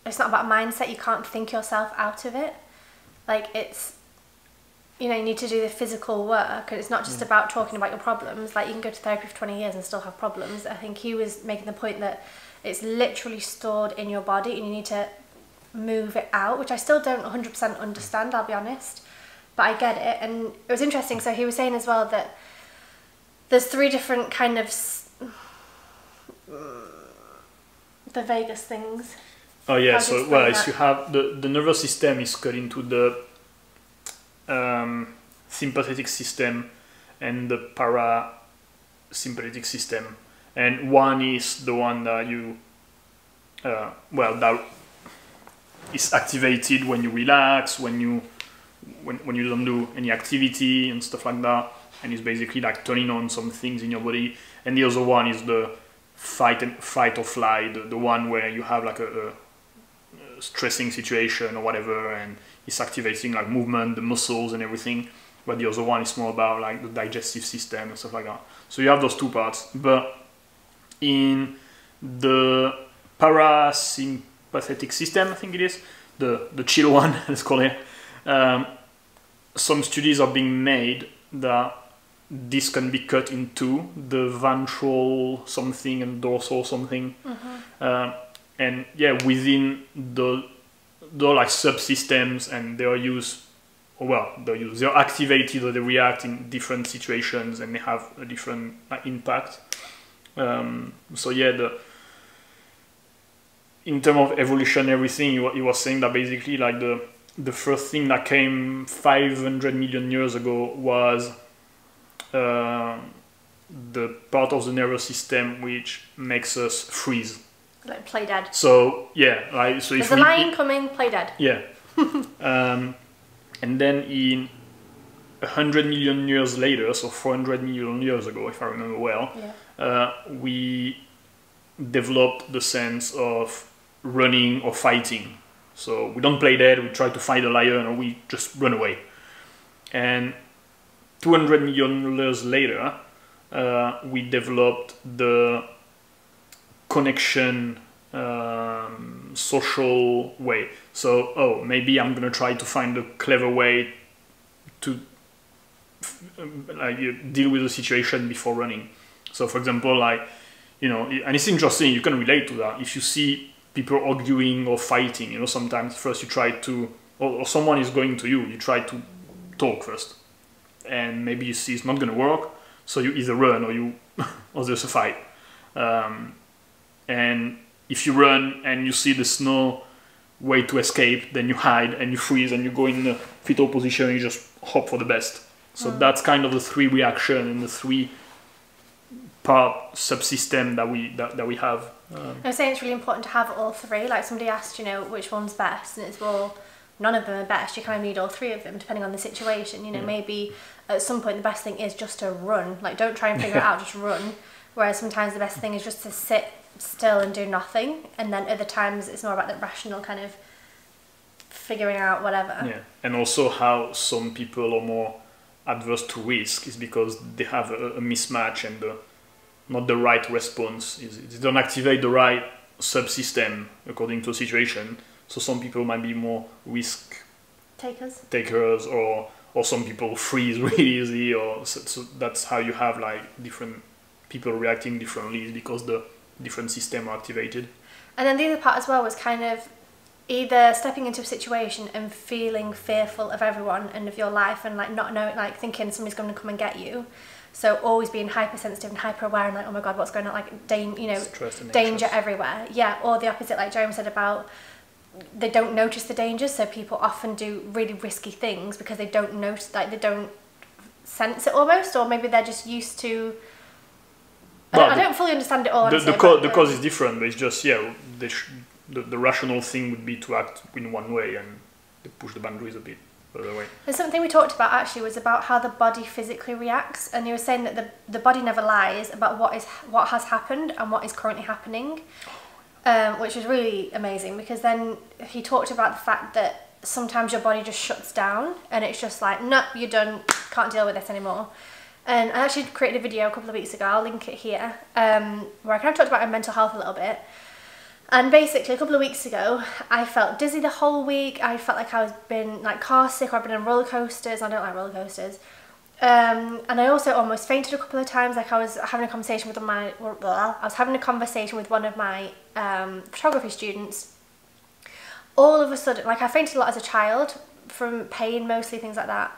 it's not about mindset, you can't think yourself out of it. Like, it's, you need to do the physical work, and it's not just about talking about your problems. Like, you can go to therapy for 20 years and still have problems. I think he was making the point that it's literally stored in your body and you need to move it out, which I still don't 100% understand, I'll be honest, but I get it. And it was interesting. So he was saying as well that there's 3 different kind of the vagus things. Oh yeah, so you have the nervous system is cut into the sympathetic system and the parasympathetic system, and one is the one that that is activated when you relax, when you don't do any activity and stuff like that, and it's basically like turning on some things in your body. And the other one is the fight or flight, the one where you have like a stressing situation or whatever, and it's activating like movement, the muscles and everything. But the other one is more about like the digestive system and stuff like that. So you have those 2 parts. But in the parasympathetic system, I think it is the chill one, let's call it, some studies are being made that this can be cut into the ventral something and dorsal something. And yeah, within the like subsystems, and they're activated or they react in different situations, and they have a different impact. So yeah, in terms of evolution, everything, he was saying that basically like the first thing that came 500 million years ago was the part of the nervous system which makes us freeze. Like play dead. So yeah, like so. There's a lion coming, play dead. Yeah. And then in 100 million years later, so 400 million years ago, if I remember well, we developed the sense of running or fighting. So we don't play dead, we try to fight a lion, or we just run away. And 200 million years later, we developed the connection, social way. So, maybe I'm gonna try to find a clever way to deal with the situation before running. So, for example, and it's interesting, you can relate to that. If you see people arguing or fighting, sometimes first you try to, or someone is going to you try to talk first, and maybe you see it's not gonna work, so you either run or there's a fight. And if you run and you see there's no way to escape, then you hide and you freeze and you go in the fetal position and you just hope for the best. So that's kind of the 3 reaction and the 3 part subsystem that we have. I was saying it's really important to have all 3. Like somebody asked, which one's best, and it's, well, none of them are best. You kind of need all 3 of them depending on the situation. Maybe at some point the best thing is just to run. Like, don't try and figure it out, just run. Whereas sometimes the best thing is just to sit still and do nothing, and then other times it's more about the rational kind of figuring out whatever. Yeah, and also how some people are more adverse to risk is because they have a mismatch and not the right response. They don't activate the right subsystem according to the situation. So some people might be more risk takers, or or some people freeze really easy, or so that's how you have like different people reacting differently because the different systems are activated. And then the other part as well was kind of either stepping into a situation and feeling fearful of everyone and of your life, and like not knowing, like thinking somebody's going to come and get you. So always being hypersensitive and hyper aware and like, oh my god, what's going on, like danger everywhere. Yeah, or the opposite, like Jeremy said about they don't notice the dangers, so people often do really risky things because they don't notice, like they don't sense it almost, or maybe they're just used to. I don't fully understand it all. The cause is different, but it's just the rational thing would be to act in one way and push the boundaries a bit further away. There's something we talked about actually was about how the body physically reacts, and he was saying that the body never lies about what has happened and what is currently happening, which was really amazing, because then he talked about the fact that sometimes your body just shuts down and it's just like, no, you're done, can't deal with this anymore. And I actually created a video a couple of weeks ago, I'll link it here, where I kind of talked about my mental health a little bit. And basically, a couple of weeks ago, I felt dizzy the whole week. I felt like I was been like car sick, or I've been on roller coasters. I don't like roller coasters. And I also almost fainted a couple of times. Like I was having a conversation with one of my photography students. All of a sudden, like I fainted a lot as a child from pain, mostly things like that.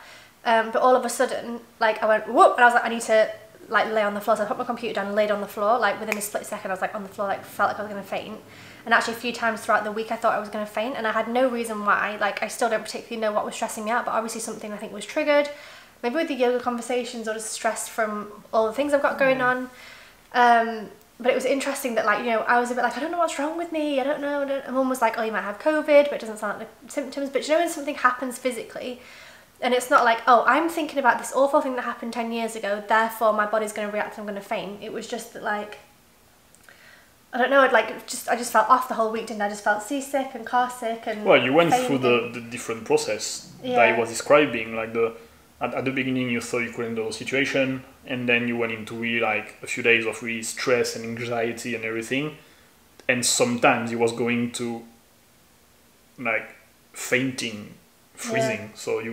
But all of a sudden, like I went whoop, and I was like, I need to like lay on the floor. So I put my computer down and laid on the floor. Like within a split second, I was like on the floor, like felt like I was going to faint. And actually a few times throughout the week I thought I was going to faint, and I had no reason why. Like I still don't particularly know what was stressing me out, but obviously something I think was triggered. Maybe with the yoga conversations, or just stress from all the things I've got going on. But it was interesting that, like, you know, I was a bit like, I don't know what's wrong with me, I don't know. And Mum was like, oh, you might have COVID, but it doesn't sound like the symptoms. But you know when something happens physically, and it's not like, oh, I'm thinking about this awful thing that happened 10 years ago, therefore my body's going to react and I'm going to faint. It was just that, like, I don't know, I just felt off the whole week, didn't I? I just felt seasick and car sick and well, you went fainting. through the different process that I was describing. Like at the beginning you thought you couldn't handle the situation, and then you went into really like a few days of really stress and anxiety and everything, and sometimes it was going to like fainting, freezing. So it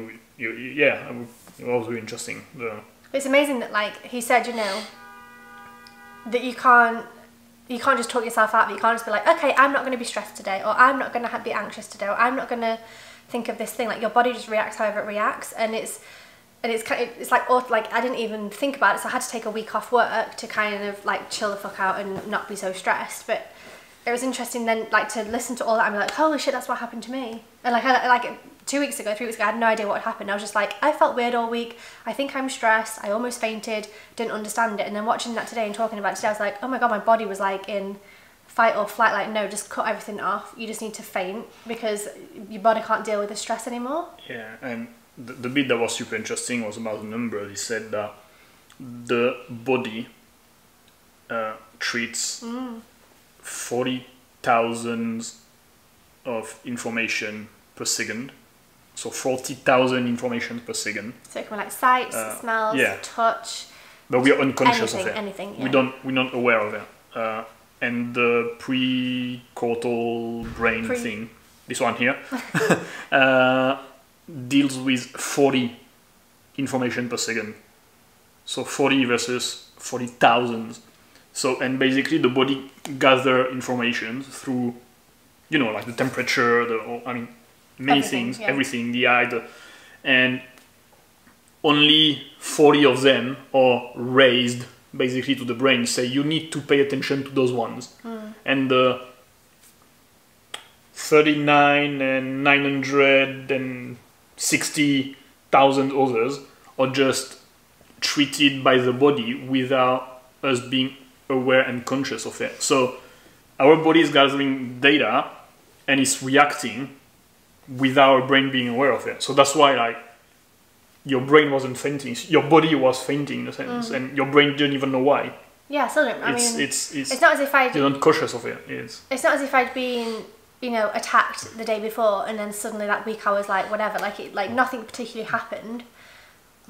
was really interesting. It's amazing that, like he said, you know, that you can't just talk yourself out, but you can't just be like, okay, I'm not going to be stressed today, or I'm not going to be anxious today, or I'm not going to think of this thing. Like your body just reacts however it reacts, and it's like I didn't even think about it, so I had to take a week off work to kind of like chill the fuck out and not be so stressed. But it was interesting then, like, to listen to all that and be like, holy shit, that's what happened to me. And like 3 weeks ago, I had no idea what had happened. I was just like, I felt weird all week, I think I'm stressed, I almost fainted, didn't understand it. And then watching that today and talking about it today, I was like, oh my god, my body was like in fight or flight. Like, no, just cut everything off, you just need to faint because your body can't deal with the stress anymore. Yeah, and the bit that was super interesting was about the number. He said that the body treats 40,000 of information per second. So 40,000 information per second. So it can be like sights, smells, touch. But we are unconscious of it. Anything. Yeah. We're not aware of it. And the pre-cortical brain thing, this one here, deals with 40 information per second. So 40 versus 40,000. So, and basically the body gather information through, you know, like the temperature, many things, everything, the eye, and only 40 of them are raised basically to the brain, say you need to pay attention to those ones. And the 39 and 960,000 others are just treated by the body without us being aware and conscious of it. So our body is gathering data and it's reacting without our brain being aware of it. So that's why, like, your brain wasn't fainting, your body was fainting in a sense, and your brain didn't even know why. Yeah, so it's not as if you're not conscious of it. It's not as if I'd been, you know, attacked the day before and then suddenly that week I was like whatever, like nothing particularly happened,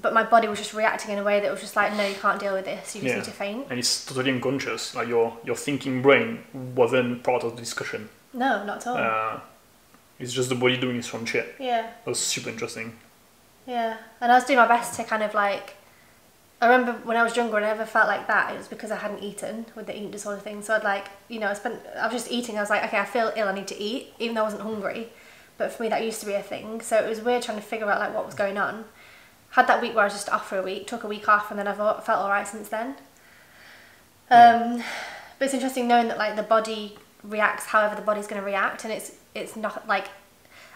but my body was just reacting in a way that was just like, no, you can't deal with this, you just need to faint. And it's totally unconscious. Like your thinking brain wasn't part of the discussion. No, not at all. It's just the body doing its own shit. Yeah. That was super interesting. Yeah, and I was doing my best to kind of like, I remember when I was younger and I ever felt like that, it was because I hadn't eaten with the eating disorder thing. So I'd like, you know, I was just eating. I was like, okay, I feel ill, I need to eat, even though I wasn't hungry. But for me, that used to be a thing. So it was weird trying to figure out like what was going on. Had that week where I was just off for a week, took a week off, and then I've felt all right since then. But it's interesting knowing that like the body reacts however the body's going to react, and it's not like,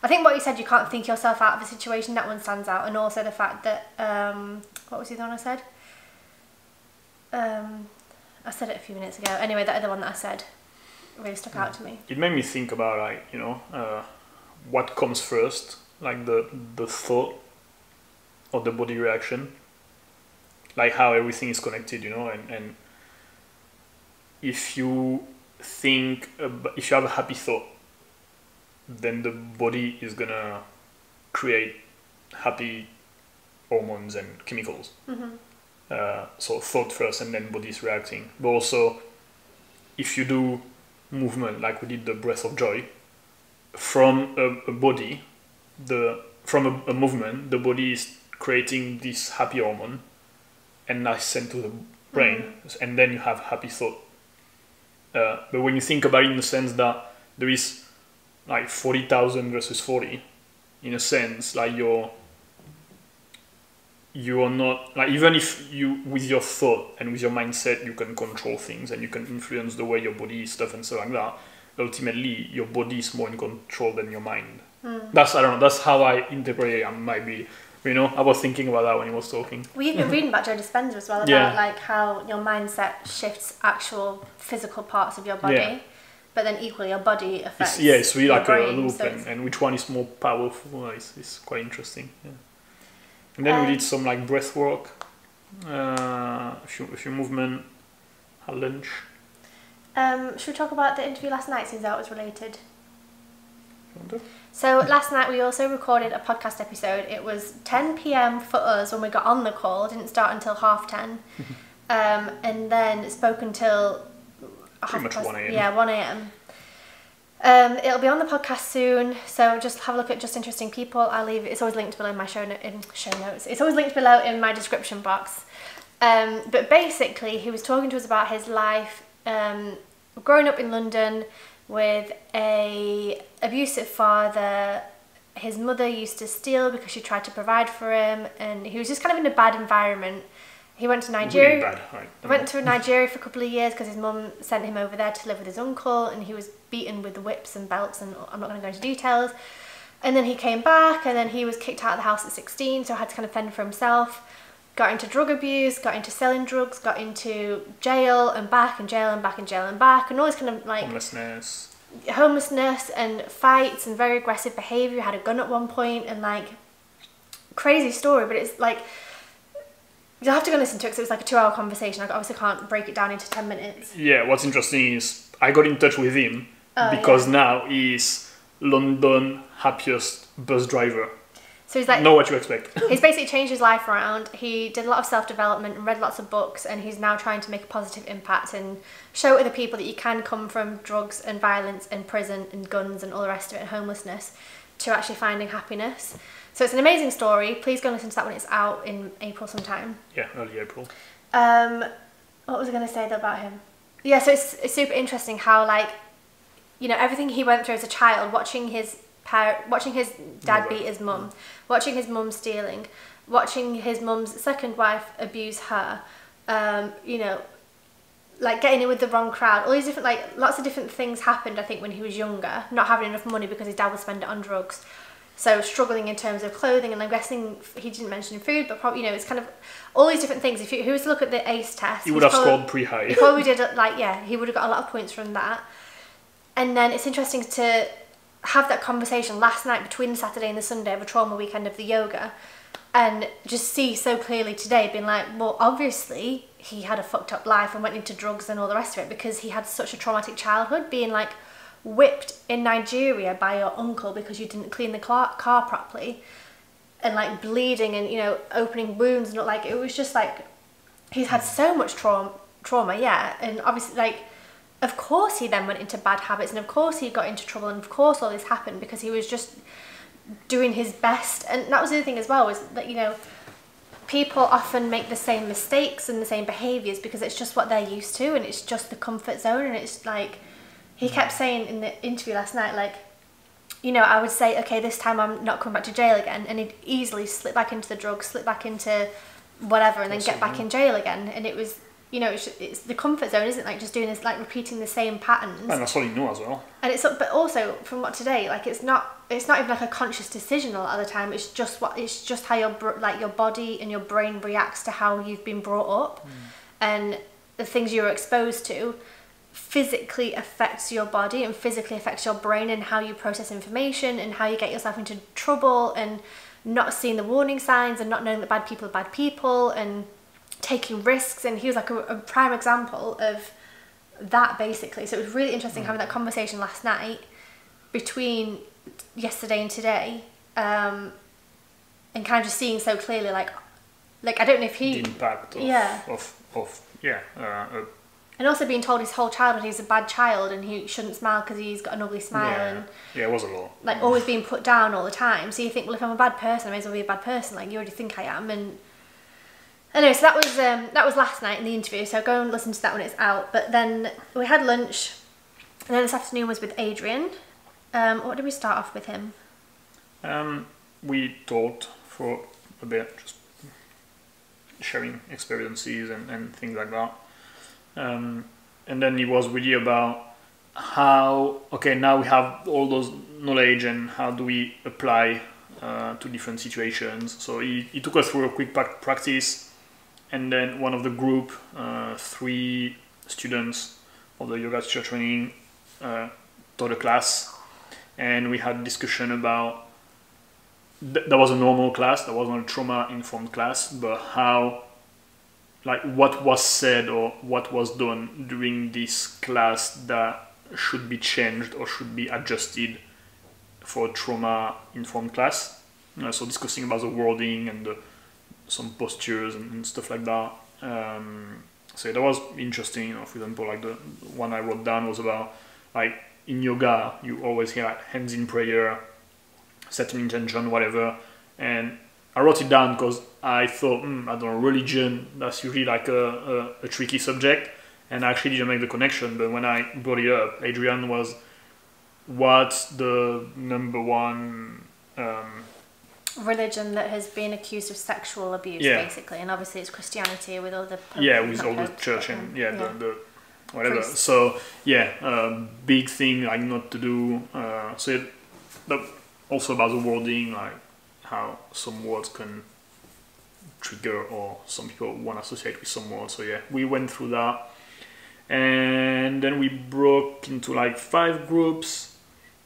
I think what you said, you can't think yourself out of a situation, that one stands out. And also the fact that, what was the other one I said? I said it a few minutes ago. Anyway, the other one that I said really stuck out to me. It made me think about like, you know, what comes first, like the thought or the body reaction, like how everything is connected, you know, and if you think, if you have a happy thought, then the body is gonna create happy hormones and chemicals. So thought first and then body is reacting. But also, if you do movement like we did the breath of joy, from a body, from a movement, the body is creating this happy hormone, and that's sent to the brain, and then you have happy thought. But when you think about it in the sense that there is like 40,000 versus 40, in a sense, like you are not, like, even if you, with your thought and with your mindset, you can control things and you can influence the way your body is stuff and stuff like that, ultimately your body is more in control than your mind. That's, I don't know, that's how I interpret it. I might be, you know, I was thinking about that when he was talking. Well, you've been reading about Joe Dispenza as well, about like how your mindset shifts actual physical parts of your body, but then equally your body affects it's really like brain, a loop, so and which one is more powerful is quite interesting. And then we did some like breath work, a few movement, had lunch. Should we talk about the interview last night, since that was related? So last night we also recorded a podcast episode. It was 10 p.m. for us when we got on the call. It didn't start until 10:30. And then spoke until pretty much 1 a.m. Yeah, 1 a.m. It'll be on the podcast soon, so just have a look at Just Interesting People. I'll leave it. It's always linked below in my show notes. It's always linked below in my description box. But basically, he was talking to us about his life growing up in London with a abusive father. His mother used to steal because she tried to provide for him, and he was just kind of in a bad environment. He went to Nigeria. Really bad, right? Went to Nigeria for a couple of years because his mum sent him over there to live with his uncle, and he was beaten with whips and belts, and I'm not going to go into details. And then he came back, and then he was kicked out of the house at 16, so had to kind of fend for himself. Got into drug abuse, got into selling drugs, got into jail and back and jail and back and jail and back, and all this kind of like homelessness and fights and very aggressive behaviour. Had a gun at one point, and like crazy story, but it's like, you'll have to go listen to it because it was like a 2-hour conversation. I obviously can't break it down into 10 minutes. Yeah, what's interesting is I got in touch with him because now he's London happiest bus driver. So he's like, know what you expect. He's basically changed his life around. He did a lot of self-development and read lots of books, and he's now trying to make a positive impact and show other people that you can come from drugs and violence and prison and guns and all the rest of it and homelessness to actually finding happiness. So it's an amazing story. Please go and listen to that when it's out in April sometime. Yeah, early April. What was I going to say though about him? Yeah, so it's super interesting how, like, you know, everything he went through as a child, watching his dad beat his mum, watching his mum stealing, watching his mum's second wife abuse her, you know, like getting in with the wrong crowd, all these different, like, lots of different things happened, I think, when he was younger, not having enough money because his dad would spend it on drugs. So struggling in terms of clothing, and I'm guessing he didn't mention food, but probably, you know, it's kind of all these different things. If he was to look at the ACE test, he would have scored pretty high. He probably did, like, yeah, he would have got a lot of points from that. And then it's interesting to have that conversation last night between the Saturday and the Sunday of a trauma weekend of the yoga, and just see so clearly today, being like, well, obviously he had a fucked up life and went into drugs and all the rest of it because he had such a traumatic childhood, being like whipped in Nigeria by your uncle because you didn't clean the car properly, and like bleeding and, you know, opening wounds, and like, it was just like, he's had so much trauma, yeah, and obviously, like, of course he then went into bad habits, and of course he got into trouble, and of course all this happened because he was just doing his best. And that was the other thing as well, was that, you know, people often make the same mistakes and the same behaviours because it's just what they're used to, and it's just the comfort zone. And it's like, he kept saying in the interview last night, like, you know, I would say, okay, this time I'm not coming back to jail again, and he'd easily slip back into the drugs, slip back into whatever, and then get back in jail again. And it was, you know, it's the comfort zone, isn't it? Like, just doing this, like, repeating the same patterns. And that's all you know as well. And it's, but also from what today, like, it's not even like a conscious decision a lot of the time. It's just how your body and your brain reacts to how you've been brought up, and the things you're exposed to physically affects your body and physically affects your brain, and how you process information and how you get yourself into trouble, and not seeing the warning signs, and not knowing that bad people are bad people, and taking risks. And he was like a prime example of that, basically. So it was really interesting having that conversation last night between yesterday and today, and kind of just seeing so clearly, like I don't know if he... The impact and also being told his whole childhood he's a bad child and he shouldn't smile because he's got an ugly smile, and it was a lot. Like, always being put down all the time. So you think, well, if I'm a bad person, I may as well be a bad person. Like, you already think I am. And anyway, so that was last night in the interview. So go and listen to that when it's out. But then we had lunch, and then this afternoon was with Adrian. What did we start off with him? We talked for a bit, just sharing experiences and things like that. And then it was really about how, okay, now we have all those knowledge, and how do we apply to different situations. So he took us through a quick practice, and then one of the group, 3 students of the yoga teacher training, taught a class, and we had discussion about, that was a normal class, that wasn't a trauma-informed class, but how, like, what was said or what was done during this class that should be changed or should be adjusted for a trauma-informed class. So discussing about the wording and some postures and stuff like that. So that was interesting. You know, for example, like the one I wrote down was about, like, in yoga, you always hear, like, hands in prayer, set an intention, whatever. And I wrote it down because I thought, I don't know, religion, that's usually like a tricky subject, and I actually didn't make the connection. But when I brought it up, Adrian was, what's the number one religion that has been accused of sexual abuse, basically? And obviously it's Christianity with all the with all the church and the whatever. Priests. So big thing, like, not to do. Also about the wording, like how some words can trigger, or some people want to associate with some words. So we went through that, and then we broke into like 5 groups,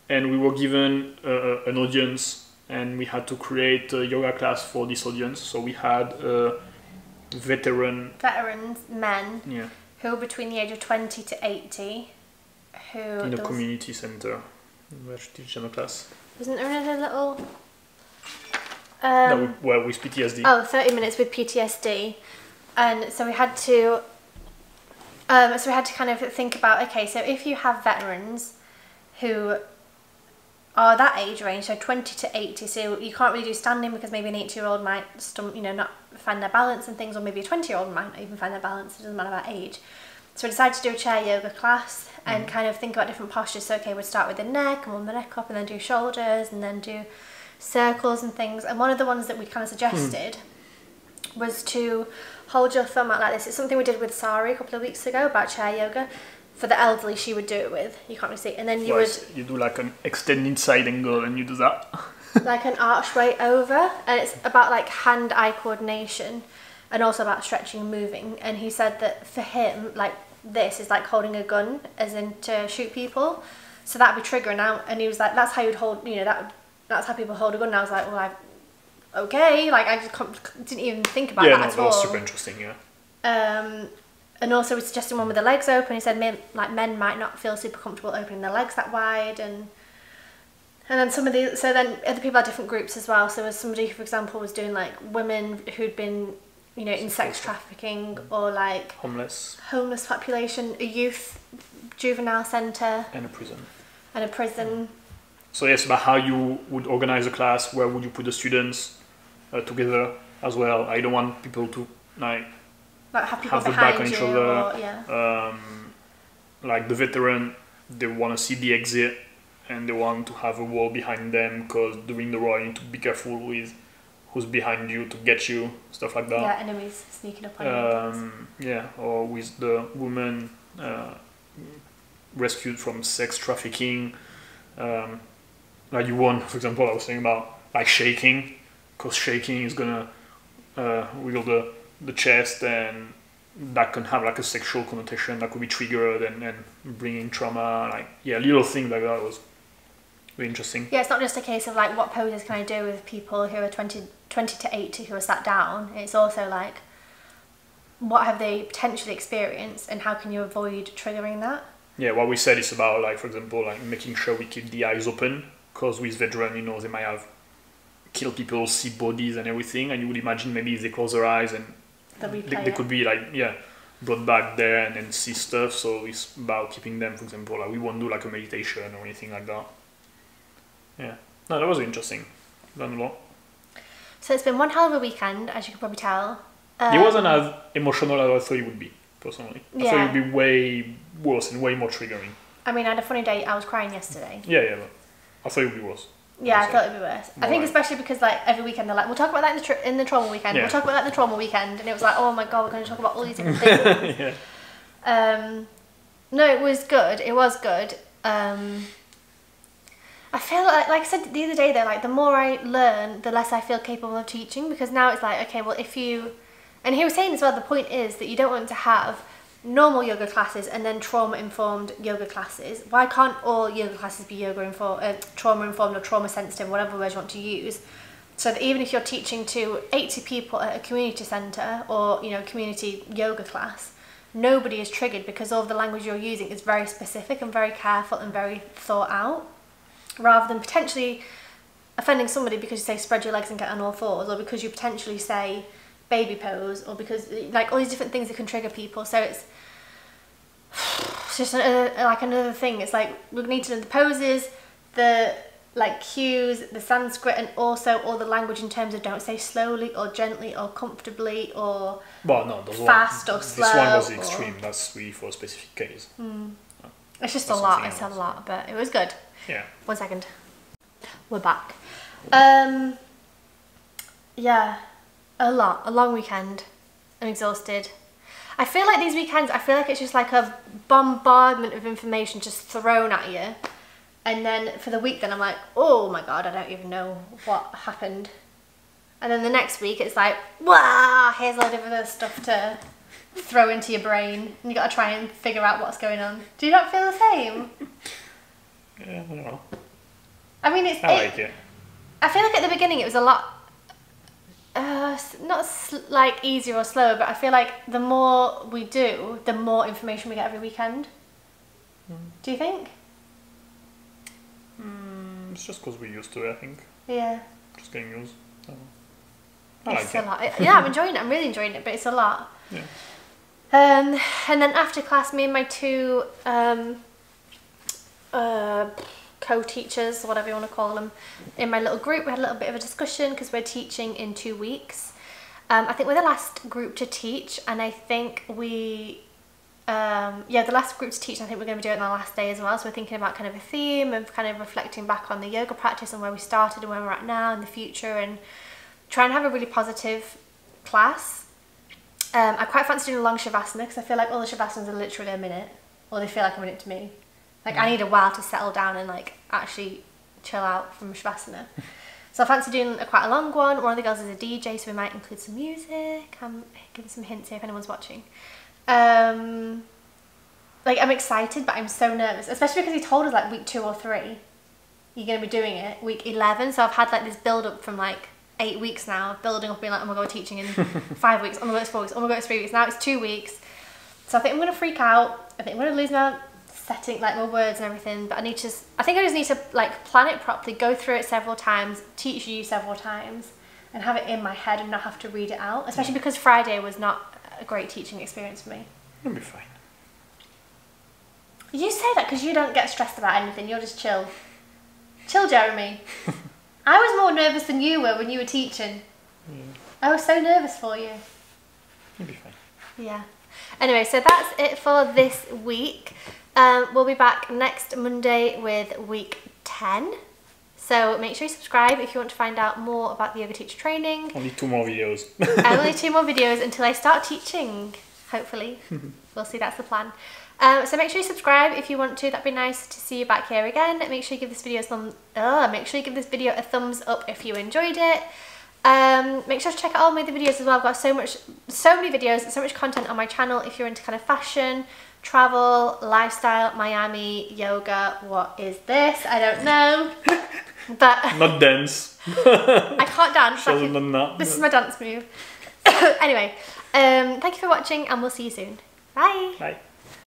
and we were given an audience, and we had to create a yoga class for this audience. So we had veterans, men, who were between the age of 20 to 80, who in a community center where she teach them a class. Wasn't there another little... with PTSD. 30 minutes with PTSD. And so we had to kind of think about, okay, so if you have veterans who are that age range, so 20 to 80, so you can't really do standing because maybe an 80-year-old might not find their balance and things, or maybe a 20-year-old might not even find their balance. It doesn't matter about age. So we decided to do a chair yoga class and kind of think about different postures. So okay, we'd start with the neck and warm the neck up, and then do shoulders, and then do circles and things. And one of the ones that we kind of suggested was to hold your thumb out like this. It's something we did with Sari a couple of weeks ago about chair yoga. For the elderly, she would do it with. You can't really see. And then you do like an extended side angle, and you do that. Like an archway over, and it's about like hand-eye coordination, and also about stretching and moving. And he said that for him, like, this is like holding a gun, as in to shoot people. So that'd be triggering out. And he was like, that's how you'd hold, that's how people hold a gun. And I was like, well, okay. Like, I just didn't even think about that at all. Yeah, that was super interesting, And also we suggested one with the legs open. He said men might not feel super comfortable opening their legs that wide. And then so then other people had different groups as well. So there was somebody who, for example, was doing like women who'd been, in sex trafficking, or like homeless population, a youth juvenile centre, and a prison. So yes, about how you would organize a class, where would you put the students together as well. I don't want people to like have people have the back on behind each you, other. or, yeah. Like the veteran, they want to see the exit and they want to have a wall behind them, because during the war you need to be careful with who's behind you to get you, stuff like that. Yeah, enemies sneaking up on you. Yeah, or with the woman rescued from sex trafficking. Like you want, for example, I was saying about like shaking, because shaking is gonna wiggle the chest, and that can have like a sexual connotation that could be triggered and bring in trauma. Like, yeah, little things like that was very interesting. Yeah, it's not just a case of like what poses can I do with people who are 20 to 80 who are sat down. It's also like what have they potentially experienced and how can you avoid triggering that? Yeah, what we said is about like, for example, like making sure we keep the eyes open, because with veterans, you know, they might have killed people, see bodies and everything, and you would imagine maybe if they close their eyes and they could be like, yeah, brought back there and then see stuff. So it's about keeping them, for example, like we won't do like a meditation or anything like that. Yeah, no, that was interesting. Learned a lot. So it's been one hell of a weekend, as you can probably tell. It wasn't as emotional as I thought it would be, personally. I thought it would be way worse and way more triggering. I mean, I had a funny day. I was crying yesterday. Yeah, but I thought it would be worse. Yeah, I thought it would be worse. I think especially because like every weekend they're like, we'll talk about that in the trauma weekend. Yeah. We'll talk about that in the trauma weekend. And it was like, oh my God, we're going to talk about all these different things. Yeah. No, it was good. It was good. I feel like I said the other day though, like the more I learn, the less I feel capable of teaching, because now it's like, okay, well if you, and he was saying as well, the point is that you don't want to have normal yoga classes and then trauma-informed yoga classes. Why can't all yoga classes be trauma-informed or trauma-sensitive, whatever words you want to use, so that even if you're teaching to 80 people at a community centre or, you know, community yoga class, nobody is triggered because all of the language you're using is very specific and very careful and very thought out, rather than potentially offending somebody because you say spread your legs and get on all fours, or because you potentially say baby pose, or because like all these different things that can trigger people. So it's just like another thing. It's like we need to know the poses, the like cues, the Sanskrit, and also all the language in terms of don't say slowly or gently or comfortably or fast or slow. This one was the extreme. That's really for a specific case. It's just a lot. It's a lot, but it was good. Yeah. 1 second. We're back. Yeah. A long weekend. I'm exhausted. I feel like these weekends, it's just like a bombardment of information just thrown at you. And then for the week then I'm like, oh my God, I don't even know what happened. And then the next week it's like, wow, here's a load of other stuff to throw into your brain. And you got to try and figure out what's going on. Do you not feel the same? Yeah, I don't know. I mean, I like it. I feel like at the beginning it was a lot, like easier or slower, but I feel like the more we do, the more information we get every weekend. Do you think? It's just because we're used to it, I think. Yeah. Just getting used. It's a lot. Yeah, I'm enjoying it. I'm really enjoying it, but it's a lot. Yeah. And then after class, me and my two co-teachers, whatever you want to call them, in my little group, we had a little bit of a discussion because we're teaching in 2 weeks. I think we're the last group to teach, and I think the last group to teach, I think we're going to be doing it on our last day as well. So we're thinking about kind of a theme of kind of reflecting back on the yoga practice and where we started and where we're at now in the future, and try and have a really positive class. I quite fancy doing a long shavasana because I feel like all the shavasans are literally a minute, or they feel like a minute to me. Like I need a while to settle down and like actually chill out from shavasana. So I fancy doing quite a long one. One of the girls is a DJ, so we might include some music. I'm giving some hints here if anyone's watching. Like I'm excited, but I'm so nervous, especially because he told us like week 2 or 3 you're going to be doing it, week 11. So I've had like this build up from like 8 weeks now, building up, being like, oh my God, we're teaching in 5 weeks, oh my God, it's 4 weeks, oh my God, it's 3 weeks. Now it's 2 weeks. So I think I'm going to freak out. I think I'm going to lose my setting, like my words and everything, but I just need to like plan it properly, go through it several times, teach you several times, and have it in my head and not have to read it out, especially because Friday was not a great teaching experience for me. It'll be fine. You say that because you don't get stressed about anything, you're just chill. Chill, Jeremy. I was more nervous than you were when you were teaching. Yeah. I was so nervous for you. You'll be fine. Yeah. Anyway, so that's it for this week. We'll be back next Monday with week 10. So make sure you subscribe if you want to find out more about the yoga teacher training. Only 2 more videos. Only 2 more videos until I start teaching, hopefully. We'll see, that's the plan. So make sure you subscribe if you want to. That'd be nice to see you back here again. Make sure you give this video a thumbs up if you enjoyed it. Make sure to check out all my other videos as well. I've got so many videos, so much content on my channel if you're into kind of fashion, travel, lifestyle, Miami, yoga. What is this? I don't know. But not dance. I can't dance. This is my dance move. Anyway, thank you for watching and we'll see you soon. Bye. Bye.